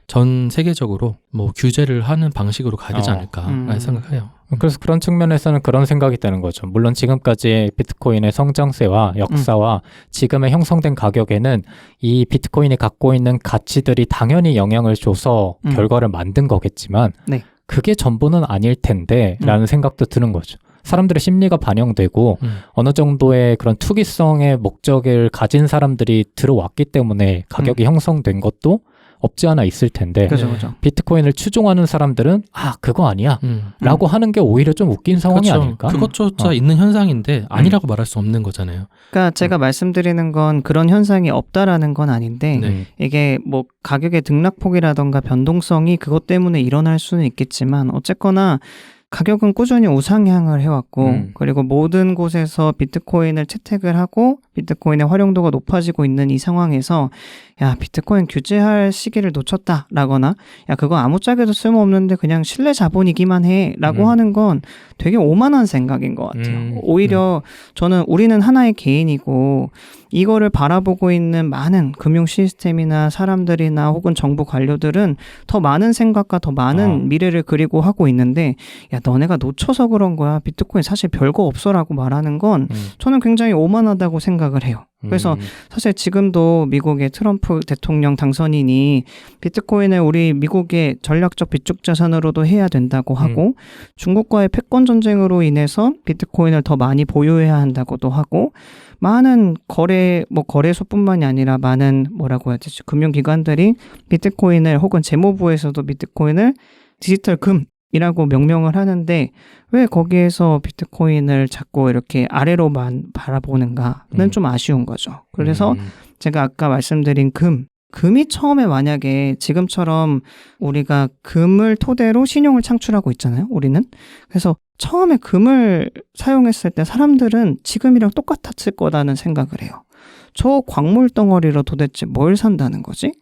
전 세계적으로 뭐 규제를 하는 방식으로 가야 되지 않을까라는 생각해요. 그래서 그런 측면에서는 그런 생각이 드는 거죠. 물론 지금까지 비트코인의 성장세와 역사와 지금의 형성된 가격에는 이 비트코인이 갖고 있는 가치들이 당연히 영향을 줘서 결과를 만든 거겠지만 그게 전부는 아닐 텐데 라는 생각도 드는 거죠. 사람들의 심리가 반영되고 어느 정도의 그런 투기성의 목적을 가진 사람들이 들어왔기 때문에 가격이 형성된 것도 없지 않아 있을 텐데 그죠. 비트코인을 추종하는 사람들은 그거 아니야 라고 하는 게 오히려 좀 웃긴 상황이 아닐까? 그것조차 있는 현상인데 아니라고 말할 수 없는 거잖아요. 그러니까 제가 말씀드리는 건 그런 현상이 없다라는 건 아닌데 이게 뭐 가격의 등락폭이라던가 변동성이 그것 때문에 일어날 수는 있겠지만 어쨌거나 가격은 꾸준히 우상향을 해왔고 그리고 모든 곳에서 비트코인을 채택을 하고 비트코인의 활용도가 높아지고 있는 이 상황에서 야 비트코인 규제할 시기를 놓쳤다라거나 야 그거 아무짝에도 쓸모없는데 그냥 신뢰 자본이기만 해라고 하는 건 되게 오만한 생각인 것 같아요. 오히려 저는 우리는 하나의 개인이고 이거를 바라보고 있는 많은 금융 시스템이나 사람들이나 혹은 정부 관료들은 더 많은 생각과 더 많은 미래를 그리고 하고 있는데 야 너네가 놓쳐서 그런 거야. 비트코인 사실 별거 없어라고 말하는 건 저는 굉장히 오만하다고 생각을 해요. 그래서 사실 지금도 미국의 트럼프 대통령 당선인이 비트코인을 우리 미국의 전략적 비축 자산으로도 해야 된다고 하고 중국과의 패권 전쟁으로 인해서 비트코인을 더 많이 보유해야 한다고도 하고 많은 거래소뿐만이 아니라 많은 뭐라고 해야 되지 금융기관들이 비트코인을 혹은 재무부에서도 비트코인을 디지털 금이라고 명명을 하는데 왜 거기에서 비트코인을 자꾸 이렇게 아래로만 바라보는가는 좀 아쉬운 거죠. 그래서 제가 아까 말씀드린 금 금이 처음에 만약에 지금처럼 우리가 금을 토대로 신용을 창출하고 있잖아요, 우리는. 그래서 처음에 금을 사용했을 때 사람들은 지금이랑 똑같았을 거라는 생각을 해요. 저 광물 덩어리로 도대체 뭘 산다는 거지?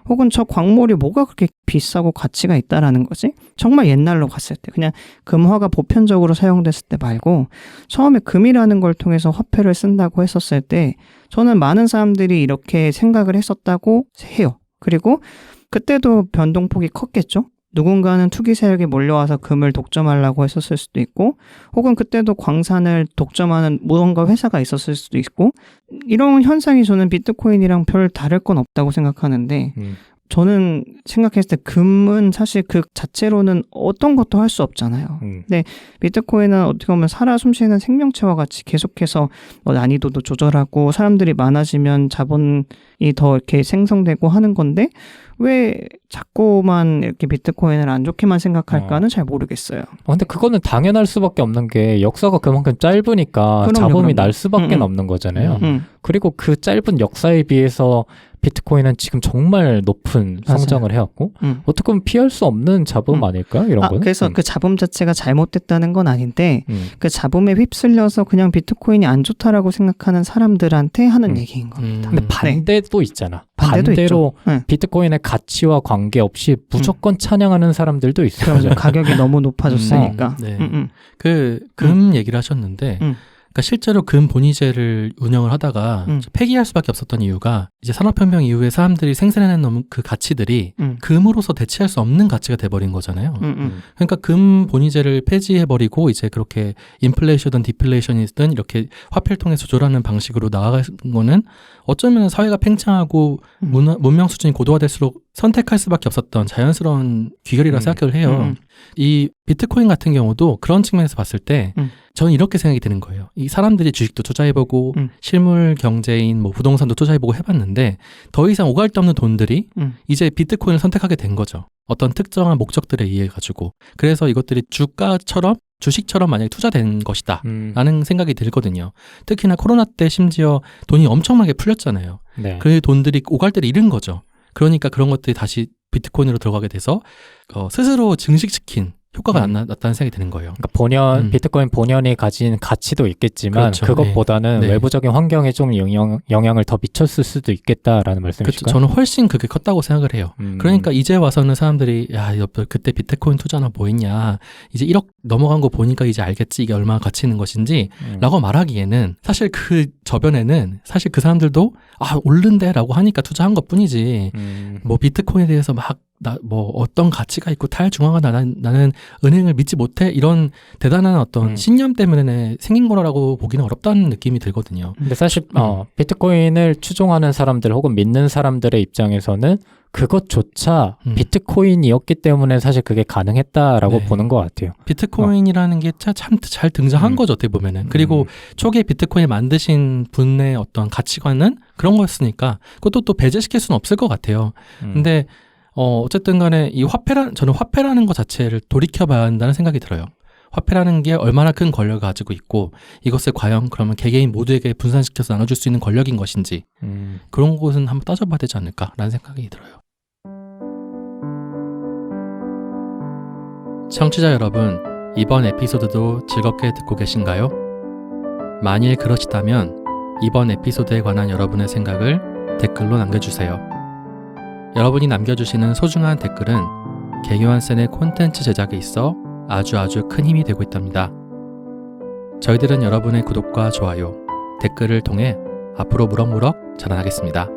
혹은 저 광물이 뭐가 그렇게 비싸고 가치가 있다라는 거지? 정말 옛날로 갔을 때, 그냥 금화가 보편적으로 사용됐을 때 말고 처음에 금이라는 걸 통해서 화폐를 쓴다고 했었을 때 저는 많은 사람들이 이렇게 생각을 했었다고 해요. 그리고 그때도 변동폭이 컸겠죠? 누군가는 투기 세력이 몰려와서 금을 독점하려고 했었을 수도 있고, 혹은 그때도 광산을 독점하는 무언가 회사가 있었을 수도 있고, 이런 현상이 저는 비트코인이랑 별 다를 건 없다고 생각하는데, 저는 생각했을 때 금은 사실 그 자체로는 어떤 것도 할 수 없잖아요. 근데 비트코인은 어떻게 보면 살아 숨쉬는 생명체와 같이 계속해서 난이도도 조절하고 사람들이 많아지면 자본이 더 이렇게 생성되고 하는 건데 왜 자꾸만 이렇게 비트코인을 안 좋게만 생각할까는 잘 모르겠어요. 근데 그거는 당연할 수밖에 없는 게 역사가 그만큼 짧으니까 자본이 날 수밖에 없는 거잖아요. 그리고 그 짧은 역사에 비해서 비트코인은 지금 정말 높은 성장을 해왔고 어떻게 보면 피할 수 없는 잡음 아닐까요? 이런 거는? 그래서 그 잡음 자체가 잘못됐다는 건 아닌데 그 잡음에 휩쓸려서 그냥 비트코인이 안 좋다라고 생각하는 사람들한테 하는 얘기인 겁니다. 근데 반대도 있잖아. 반대로 비트코인의 가치와 관계없이 무조건 찬양하는 사람들도 있어요. 가격이 너무 높아졌으니까. 그 금 얘기를 하셨는데 그러니까 실제로 금 본위제를 운영을 하다가 폐기할 수밖에 없었던 이유가 이제 산업혁명 이후에 사람들이 생산해낸 그 가치들이 금으로서 대체할 수 없는 가치가 돼버린 거잖아요. 그러니까 금 본위제를 폐지해버리고 이제 그렇게 인플레이션이든 디플레이션이든 이렇게 화폐를 통해 조절하는 방식으로 나아간 거는 어쩌면 사회가 팽창하고 문명 수준이 고도화될수록 선택할 수밖에 없었던 자연스러운 귀결이라 생각을 해요. 이 비트코인 같은 경우도 그런 측면에서 봤을 때 저는 이렇게 생각이 드는 거예요. 이 사람들이 주식도 투자해보고 실물 경제인 뭐 부동산도 투자해보고 해봤는데 더 이상 오갈 데 없는 돈들이 이제 비트코인을 선택하게 된 거죠. 어떤 특정한 목적들에 의해 가지고. 그래서 이것들이 주식처럼 만약에 투자된 것이다 라는 생각이 들거든요. 특히나 코로나 때 심지어 돈이 엄청나게 풀렸잖아요. 네. 그 돈들이 오갈 데를 잃은 거죠. 그러니까 그런 것들이 다시 비트코인으로 들어가게 돼서 스스로 증식시킨 효과가 났다는 생각이 드는 거예요. 그러니까 비트코인 본연이 가진 가치도 있겠지만 그렇죠. 그것보다는 네. 외부적인 환경에 좀 영향을 더 미쳤을 수도 있겠다라는 말씀이실까요? 저는 훨씬 그게 컸다고 생각을 해요. 그러니까 이제 와서는 사람들이 야, 그때 비트코인 투자나 뭐 했냐. 이제 1억 넘어간 거 보니까 이제 알겠지 이게 얼마나 가치 있는 것인지 라고 말하기에는 사실 그 저변에는 사실 그 사람들도 오른데 라고 하니까 투자한 것 뿐이지 뭐 비트코인에 대해서 뭐 어떤 가치가 있고 탈중앙화 나는 은행을 믿지 못해 이런 대단한 어떤 신념 때문에 생긴 거라고 보기는 어렵다는 느낌이 들거든요. 근데 사실 비트코인을 추종하는 사람들 혹은 믿는 사람들의 입장에서는 그것조차 비트코인이었기 때문에 사실 그게 가능했다라고 보는 것 같아요. 비트코인이라는 게 참 잘 등장한 거죠, 어떻게 보면은. 그리고 초기에 비트코인 만드신 분의 어떤 가치관은 그런 거였으니까 그것도 또 배제시킬 수는 없을 것 같아요. 근데 어쨌든 간에 저는 화폐라는 것 자체를 돌이켜봐야 한다는 생각이 들어요. 화폐라는 게 얼마나 큰 권력을 가지고 있고 이것을 과연 그러면 개개인 모두에게 분산시켜서 나눠줄 수 있는 권력인 것인지 그런 것은 한번 따져봐야 되지 않을까라는 생각이 들어요. 청취자 여러분, 이번 에피소드도 즐겁게 듣고 계신가요? 만일 그러시다면 이번 에피소드에 관한 여러분의 생각을 댓글로 남겨주세요. 여러분이 남겨주시는 소중한 댓글은 개교환센의 콘텐츠 제작에 있어 아주 큰 힘이 되고 있답니다. 저희들은 여러분의 구독과 좋아요, 댓글을 통해 앞으로 무럭무럭 자라나겠습니다.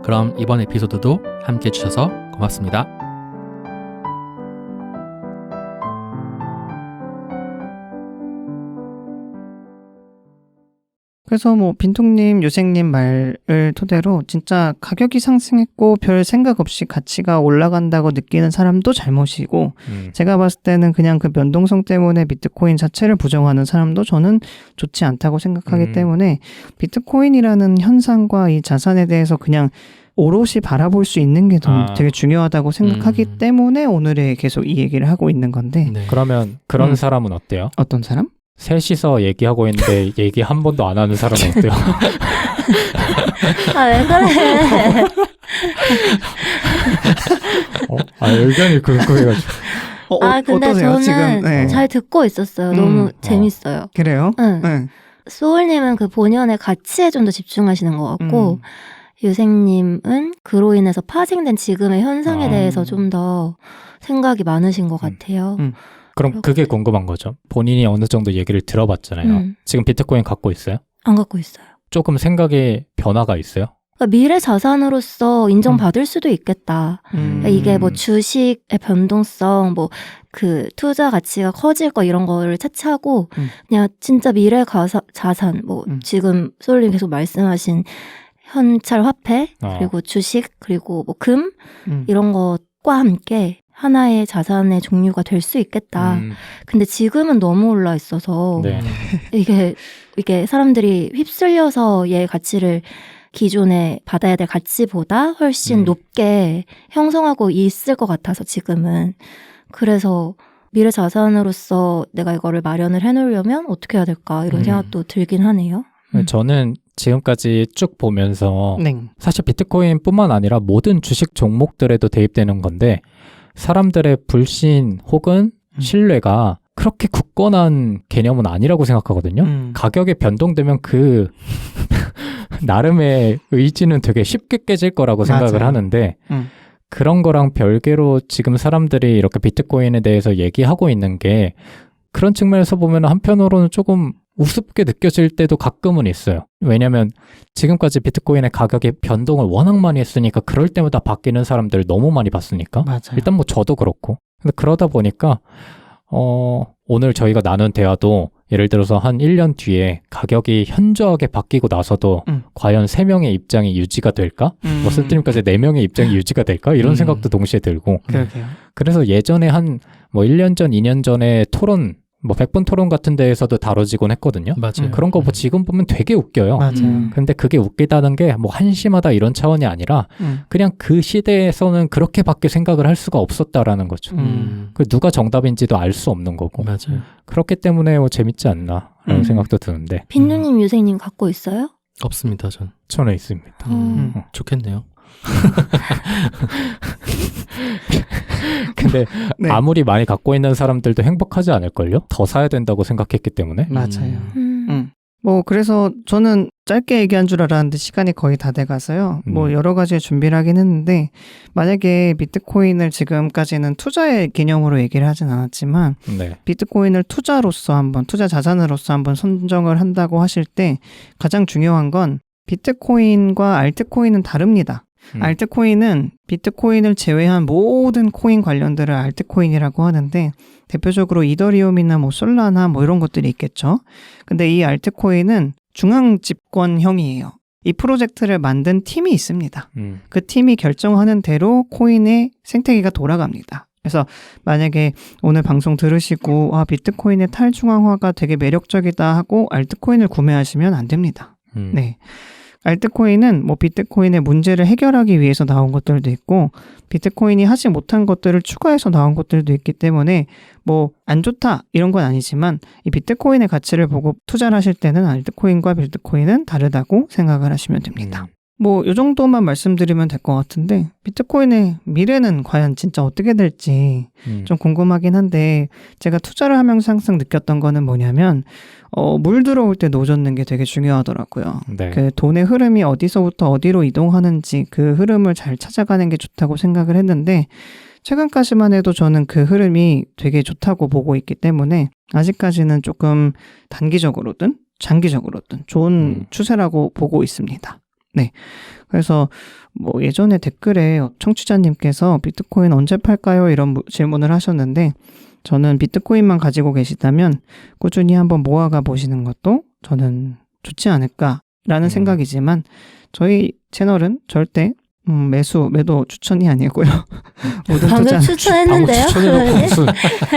그럼 이번 에피소드도 함께 해주셔서 고맙습니다. 그래서 뭐 빈통님, 요생님 말을 토대로 진짜 가격이 상승했고 별 생각 없이 가치가 올라간다고 느끼는 사람도 잘못이고 제가 봤을 때는 그냥 그 변동성 때문에 비트코인 자체를 부정하는 사람도 저는 좋지 않다고 생각하기 때문에 비트코인이라는 현상과 이 자산에 대해서 그냥 오롯이 바라볼 수 있는 게 되게 중요하다고 생각하기 때문에 오늘에 계속 이 얘기를 하고 있는 건데. 네. 그러면 그런 사람은 어때요? 어떤 사람? 셋이서 얘기하고 있는데 얘기 한 번도 안 하는 사람은 어때요? 아, 왜 그래? 의견이 궁금해가지고. 근데 어떠세요? 저는 지금, 네. 잘 듣고 있었어요. 너무 재밌어요. 그래요? 응. 네. 소울님은 그 본연의 가치에 좀 더 집중하시는 것 같고, 유생님은 그로 인해서 파생된 지금의 현상에 대해서 좀 더 생각이 많으신 것 같아요. 그럼 그게 궁금한 거죠. 본인이 어느 정도 얘기를 들어봤잖아요. 지금 비트코인 갖고 있어요? 안 갖고 있어요. 조금 생각에 변화가 있어요? 그러니까 미래 자산으로서 인정받을 수도 있겠다. 그러니까 이게 뭐 주식의 변동성, 뭐 그 투자 가치가 커질 거 이런 거를 차치하고 그냥 진짜 미래 자산, 뭐 지금 솔님 계속 말씀하신 현찰 화폐, 그리고 주식, 그리고 뭐 금 이런 것과 함께 하나의 자산의 종류가 될 수 있겠다. 근데 지금은 너무 올라 있어서 네. 이게 사람들이 휩쓸려서 얘의 가치를 기존에 받아야 될 가치보다 훨씬 높게 형성하고 있을 것 같아서 지금은. 그래서 미래 자산으로서 내가 이거를 마련을 해놓으려면 어떻게 해야 될까 이런 생각도 들긴 하네요. 저는 지금까지 쭉 보면서 네. 사실 비트코인뿐만 아니라 모든 주식 종목들에도 대입되는 건데 사람들의 불신 혹은 신뢰가 그렇게 굳건한 개념은 아니라고 생각하거든요. 가격이 변동되면 그 나름의 의지는 되게 쉽게 깨질 거라고 생각을 맞아요. 하는데 그런 거랑 별개로 지금 사람들이 이렇게 비트코인에 대해서 얘기하고 있는 게 그런 측면에서 보면 한편으로는 조금 우습게 느껴질 때도 가끔은 있어요. 왜냐하면 지금까지 비트코인의 가격이 변동을 워낙 많이 했으니까 그럴 때마다 바뀌는 사람들 너무 많이 봤으니까 맞아요. 일단 뭐 저도 그렇고 근데 그러다 보니까 오늘 저희가 나눈 대화도 예를 들어서 한 1년 뒤에 가격이 현저하게 바뀌고 나서도 과연 3명의 입장이 유지가 될까? 뭐 스트림까지 4명의 입장이 유지가 될까? 이런 생각도 동시에 들고 그러게요. 그래서 예전에 한 뭐 1년 전, 2년 전에 토론 뭐 100분 토론 같은 데에서도 다뤄지곤 했거든요. 맞아요. 그런 거 뭐 지금 보면 되게 웃겨요. 맞아요. 근데 그게 웃기다는 게 뭐 한심하다 이런 차원이 아니라 그냥 그 시대에서는 그렇게밖에 생각을 할 수가 없었다라는 거죠. 그 누가 정답인지도 알 수 없는 거고. 맞아요. 그렇기 때문에 뭐 재밌지 않나라는 생각도 드는데. 빈누님, 유생님 갖고 있어요? 없습니다, 전. 저는 있습니다. 좋겠네요. 근데 네. 아무리 많이 갖고 있는 사람들도 행복하지 않을걸요? 더 사야 된다고 생각했기 때문에. 맞아요. 뭐 그래서 저는 짧게 얘기한 줄 알았는데 시간이 거의 다 돼가서요. 뭐 여러 가지 준비를 하긴 했는데 만약에 비트코인을 지금까지는 투자의 개념으로 얘기를 하진 않았지만 네. 비트코인을 투자로서 한번 투자 자산으로서 한번 선정을 한다고 하실 때 가장 중요한 건 비트코인과 알트코인은 다릅니다. 알트코인은 비트코인을 제외한 모든 코인 관련들을 알트코인이라고 하는데 대표적으로 이더리움이나 뭐 솔라나 뭐 이런 것들이 있겠죠. 근데 이 알트코인은 중앙 집권형이에요. 이 프로젝트를 만든 팀이 있습니다. 그 팀이 결정하는 대로 코인의 생태계가 돌아갑니다. 그래서 만약에 오늘 방송 들으시고 비트코인의 탈중앙화가 되게 매력적이다 하고 알트코인을 구매하시면 안 됩니다. 네. 알트코인은 뭐 비트코인의 문제를 해결하기 위해서 나온 것들도 있고 비트코인이 하지 못한 것들을 추가해서 나온 것들도 있기 때문에 뭐 안 좋다 이런 건 아니지만 이 비트코인의 가치를 보고 투자를 하실 때는 알트코인과 비트코인은 다르다고 생각을 하시면 됩니다. 뭐 이 정도만 말씀드리면 될 것 같은데 비트코인의 미래는 과연 진짜 어떻게 될지 좀 궁금하긴 한데 제가 투자를 하면서 항상 느꼈던 거는 뭐냐면 물 들어올 때 노젓는 게 되게 중요하더라고요. 네. 그 돈의 흐름이 어디서부터 어디로 이동하는지 그 흐름을 잘 찾아가는 게 좋다고 생각을 했는데 최근까지만 해도 저는 그 흐름이 되게 좋다고 보고 있기 때문에 아직까지는 조금 단기적으로든 장기적으로든 좋은 추세라고 보고 있습니다. 네. 그래서 뭐 예전에 댓글에 청취자님께서 비트코인 언제 팔까요? 이런 질문을 하셨는데 저는 비트코인만 가지고 계시다면 꾸준히 한번 모아가 보시는 것도 저는 좋지 않을까라는 생각이지만 저희 채널은 절대 매도 추천이 아니고요. 모든 방금 추천했는데요?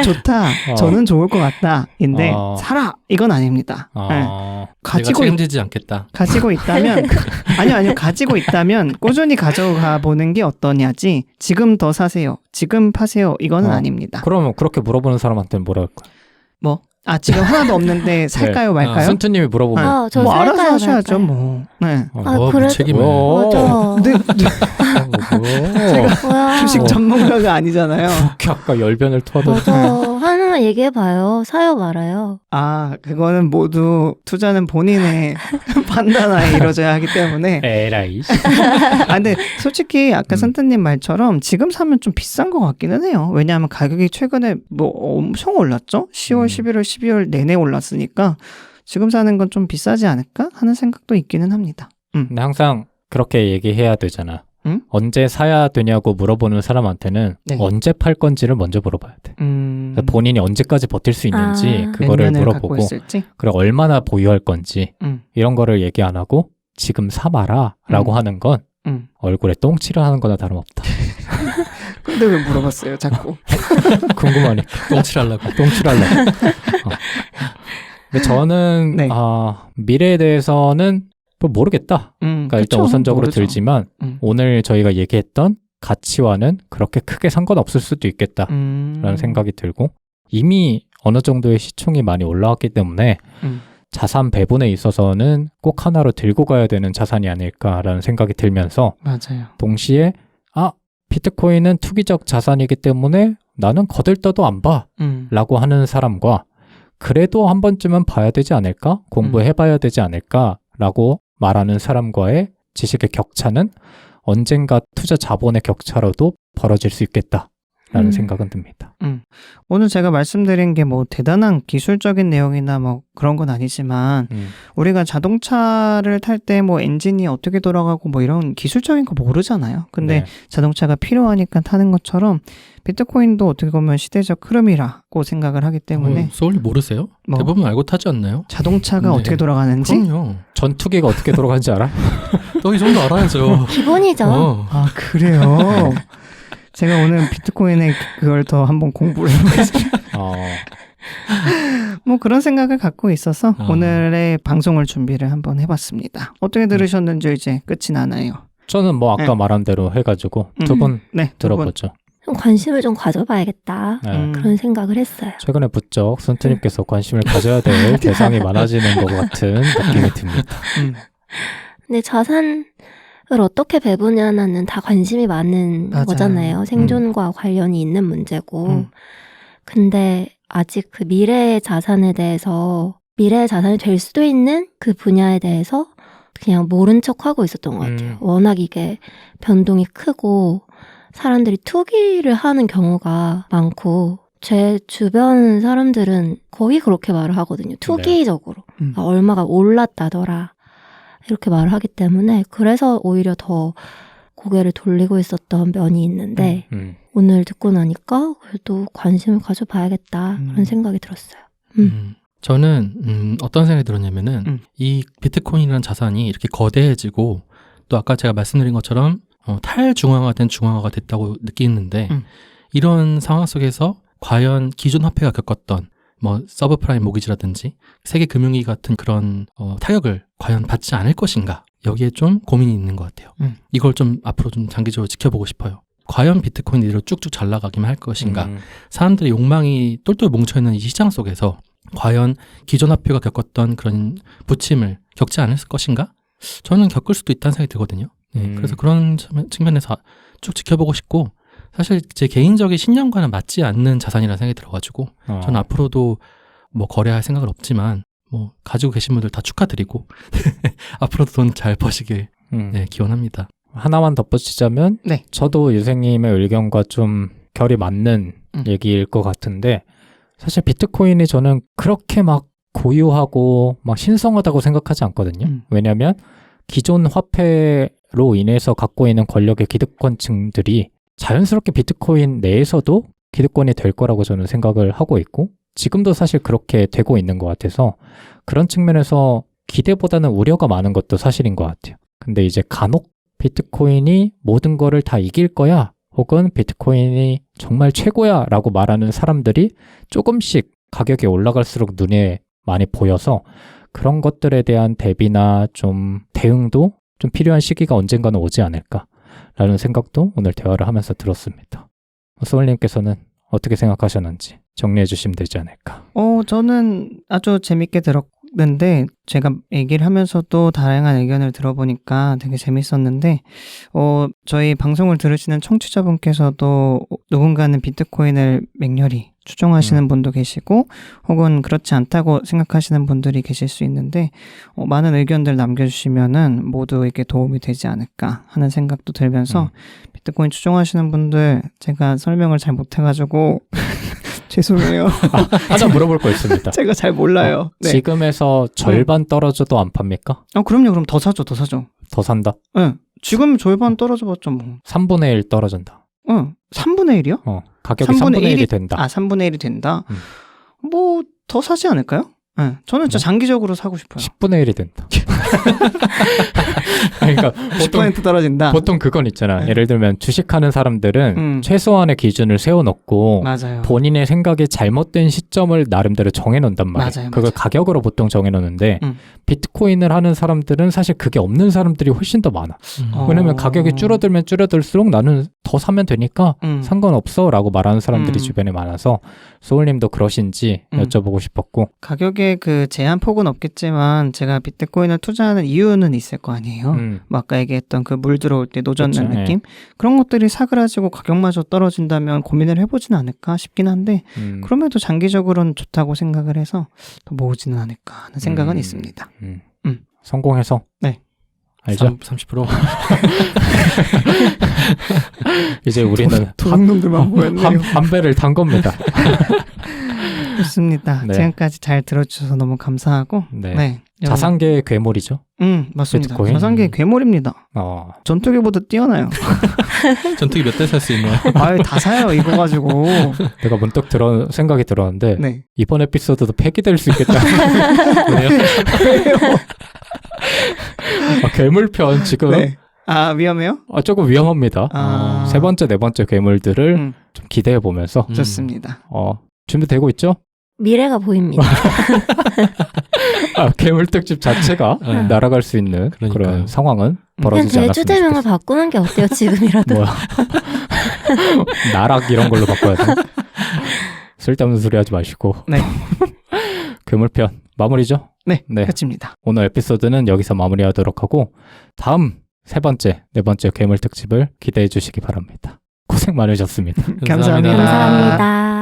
좋다. 저는 좋을 것 같다인데 사라 이건 아닙니다. 네. 가지고 책임지지 않겠다. 가지고 있다면 아니요 가지고 있다면 꾸준히 가져가 보는 게 어떠냐지 지금 더 사세요. 지금 파세요. 이거는 아닙니다. 그러면 그렇게 물어보는 사람한테는 뭐라 할까요? 뭐? 지금 하나도 없는데 살까요 말까요? 순투님이 물어보면 저 뭐 살까요, 알아서 하셔야죠 말까요? 뭐. 네. 무책임해. 맞아. 제가 주식 전문가가 아니잖아요. 아까 열변을 토하던 맞아. 하나만 얘기해봐요. 사요 말아요. 그거는 모두 투자는 본인의 판단하에 이루어져야 하기 때문에. 에라이. 근데 솔직히 아까 선트님 말처럼 지금 사면 좀 비싼 것 같기는 해요. 왜냐하면 가격이 최근에 뭐 엄청 올랐죠? 10월, 11월, 12월 내내 올랐으니까 지금 사는 건 좀 비싸지 않을까 하는 생각도 있기는 합니다. 근데 항상 그렇게 얘기해야 되잖아. 응? 언제 사야 되냐고 물어보는 사람한테는 네. 언제 팔 건지를 먼저 물어봐야 돼. 그러니까 본인이 언제까지 버틸 수 있는지 그거를 몇 년을 갖고 물어보고 있을지? 그리고 얼마나 보유할 건지 이런 거를 얘기 안 하고 지금 사 마라 라고 하는 건 얼굴에 똥칠을 하는 거나 다름없다. 근데 왜 물어봤어요 자꾸? 궁금하니까. 똥칠하려고. 근데 저는 네. 미래에 대해서는 또 모르겠다. 그러니까 일단 그쵸, 우선적으로 모르죠. 들지만 오늘 저희가 얘기했던 가치와는 그렇게 크게 상관없을 수도 있겠다라는 생각이 들고 이미 어느 정도의 시총이 많이 올라왔기 때문에 자산 배분에 있어서는 꼭 하나로 들고 가야 되는 자산이 아닐까라는 생각이 들면서 맞아요. 동시에 비트코인은 투기적 자산이기 때문에 나는 거들떠도 안 봐 라고 하는 사람과 그래도 한 번쯤은 봐야 되지 않을까? 공부해봐야 되지 않을까? 라고 말하는 사람과의 지식의 격차는 언젠가 투자 자본의 격차로도 벌어질 수 있겠다라는 생각은 듭니다. 오늘 제가 말씀드린 게 뭐 대단한 기술적인 내용이나 뭐 그런 건 아니지만 우리가 자동차를 탈 때 뭐 엔진이 어떻게 돌아가고 뭐 이런 기술적인 거 모르잖아요. 근데 네. 자동차가 필요하니까 타는 것처럼 비트코인도 어떻게 보면 시대적 흐름이라고 생각을 하기 때문에 소울님 모르세요? 뭐? 대부분 알고 타지 않나요? 자동차가 네. 어떻게 돌아가는지? 그럼요. 전투기가 어떻게 돌아가는지 알아? 너 이 정도 알아야죠. 기본이죠. 그래요? 제가 오늘 비트코인에 그걸 더 한번 공부를 해보겠습니다. 뭐 그런 생각을 갖고 있어서 오늘의 방송을 준비를 한번 해봤습니다. 어떻게 들으셨는지 이제 끝이 나나요? 저는 뭐 아까 네. 말한 대로 해가지고 두 분 네, 들어보죠. 좀 관심을 좀 가져봐야겠다. 그런 생각을 했어요. 최근에 부쩍 선트님께서 관심을 가져야 될 대상이 많아지는 것 같은 느낌이 듭니다. 근데 자산을 어떻게 배분하냐는 다 관심이 많은 맞아요. 거잖아요. 생존과 관련이 있는 문제고. 근데 아직 그 미래의 자산에 대해서, 미래의 자산이 될 수도 있는 그 분야에 대해서 그냥 모른 척 하고 있었던 것 같아요. 워낙 이게 변동이 크고 사람들이 투기를 하는 경우가 많고 제 주변 사람들은 거의 그렇게 말을 하거든요. 투기적으로. 얼마가 올랐다더라. 이렇게 말을 하기 때문에 그래서 오히려 더 고개를 돌리고 있었던 면이 있는데 오늘 듣고 나니까 그래도 관심을 가져봐야겠다 그런 생각이 들었어요. 저는 어떤 생각이 들었냐면은 이 비트코인이라는 자산이 이렇게 거대해지고 또 아까 제가 말씀드린 것처럼 탈중앙화된 중앙화가 됐다고 느끼는데 이런 상황 속에서 과연 기존 화폐가 겪었던 뭐 서브프라임 모기지라든지 세계 금융위기 같은 그런 타격을 과연 받지 않을 것인가 여기에 좀 고민이 있는 것 같아요. 이걸 좀 앞으로 좀 장기적으로 지켜보고 싶어요. 과연 비트코인이 이대로 쭉쭉 잘 나가기만 할 것인가 사람들의 욕망이 똘똘 뭉쳐있는 이 시장 속에서 과연 기존 화폐가 겪었던 그런 부침을 겪지 않을 것인가? 저는 겪을 수도 있다는 생각이 들거든요. 그래서 그런 측면에서 쭉 지켜보고 싶고 사실 제 개인적인 신념과는 맞지 않는 자산이라는 생각이 들어가지고 저는 앞으로도 뭐 거래할 생각은 없지만 뭐 가지고 계신 분들 다 축하드리고 앞으로도 돈 잘 버시길 기원합니다. 하나만 덧붙이자면 네. 저도 유생님의 의견과 좀 결이 맞는 얘기일 것 같은데 사실 비트코인이 저는 그렇게 막 고유하고 막 신성하다고 생각하지 않거든요. 왜냐하면 기존 화폐로 인해서 갖고 있는 권력의 기득권층들이 자연스럽게 비트코인 내에서도 기득권이 될 거라고 저는 생각을 하고 있고 지금도 사실 그렇게 되고 있는 것 같아서 그런 측면에서 기대보다는 우려가 많은 것도 사실인 것 같아요. 근데 이제 간혹 비트코인이 모든 거를 다 이길 거야 혹은 비트코인이 정말 최고야 라고 말하는 사람들이 조금씩 가격이 올라갈수록 눈에 많이 보여서 그런 것들에 대한 대비나 좀 대응도 좀 필요한 시기가 언젠가는 오지 않을까 라는 생각도 오늘 대화를 하면서 들었습니다. 소울님께서는 어떻게 생각하셨는지 정리해 주시면 되지 않을까. 저는 아주 재밌게 들었는데 제가 얘기를 하면서도 다양한 의견을 들어보니까 되게 재밌었는데 저희 방송을 들으시는 청취자분께서도 누군가는 비트코인을 맹렬히 추종하시는 분도 계시고 혹은 그렇지 않다고 생각하시는 분들이 계실 수 있는데 많은 의견들 남겨주시면은 모두에게 도움이 되지 않을까 하는 생각도 들면서 비트코인 추종하시는 분들 제가 설명을 잘 못해가지고 죄송해요. 하나 물어볼 거 있습니다. 제가 잘 몰라요. 네. 지금에서 절반 떨어져도 안 팝니까? 그럼요. 그럼 더 사죠. 더 산다? 네. 지금 절반 떨어져봤자 뭐. 3분의 1 떨어진다. 3분의 1이요? 가격이 3분의 1이 된다. 3분의 1이 된다? 뭐, 더 사지 않을까요? 네. 저는 진짜 장기적으로 사고 싶어요. 10분의 1이 된다. 그러니까 10% 떨어진다. 보통 그건 있잖아. 예를 들면 주식하는 사람들은 최소한의 기준을 세워놓고 맞아요. 본인의 생각이 잘못된 시점을 나름대로 정해놓는단 말이야. 맞아요. 그걸 가격으로 보통 정해놓는데 비트코인을 하는 사람들은 사실 그게 없는 사람들이 훨씬 더 많아. 왜냐면 가격이 줄어들면 줄어들수록 나는 더 사면 되니까 상관없어 라고 말하는 사람들이 주변에 많아서 소울님도 그러신지 여쭤보고 싶었고. 가격에 그 제한 폭은 없겠지만 제가 비트코인을 투자하는 이유는 있을 거 아니에요. 뭐 아까 얘기했던 그 물 들어올 때 노젓는 그쵸, 느낌? 그런 것들이 사그라지고 가격마저 떨어진다면 고민을 해보지는 않을까 싶긴 한데 그럼에도 장기적으로는 좋다고 생각을 해서 더 모으지는 않을까 하는 생각은 있습니다. 성공해서? 네. 알죠? 30%? 이제 우리는 놈들만 모였네요. 한 배를 탄 겁니다. 좋습니다. 네. 지금까지 잘 들어주셔서 너무 감사하고 네. 자산계의 괴물이죠. 맞습니다. 비트코인? 자산계의 괴물입니다. 전투기보다 뛰어나요. 전투기 몇 대 살 수 있나요? 다 사요 이거 가지고. 내가 문득 생각이 들었는데 네. 이번 에피소드도 폐기될 수 있겠다. 왜요? 괴물편 지금 네. 위험해요? 조금 위험합니다. 세 번째, 네 번째 괴물들을 좀 기대해 보면서 좋습니다. 준비되고 있죠? 미래가 보입니다. 괴물 특집 자체가 날아갈 수 있는 그런 상황은 벌어지지 그냥 않았으면 대주제명을 좋겠어. 바꾸는 게 어때요? 지금이라도. 뭐야? 나락 이런 걸로 바꿔야 돼. 쓸데없는 소리 하지 마시고. 네. 괴물편 마무리죠? 네. 네. 끝입니다. 오늘 에피소드는 여기서 마무리하도록 하고 다음 세 번째, 네 번째 괴물 특집을 기대해 주시기 바랍니다. 고생 많으셨습니다. 감사합니다. 감사합니다.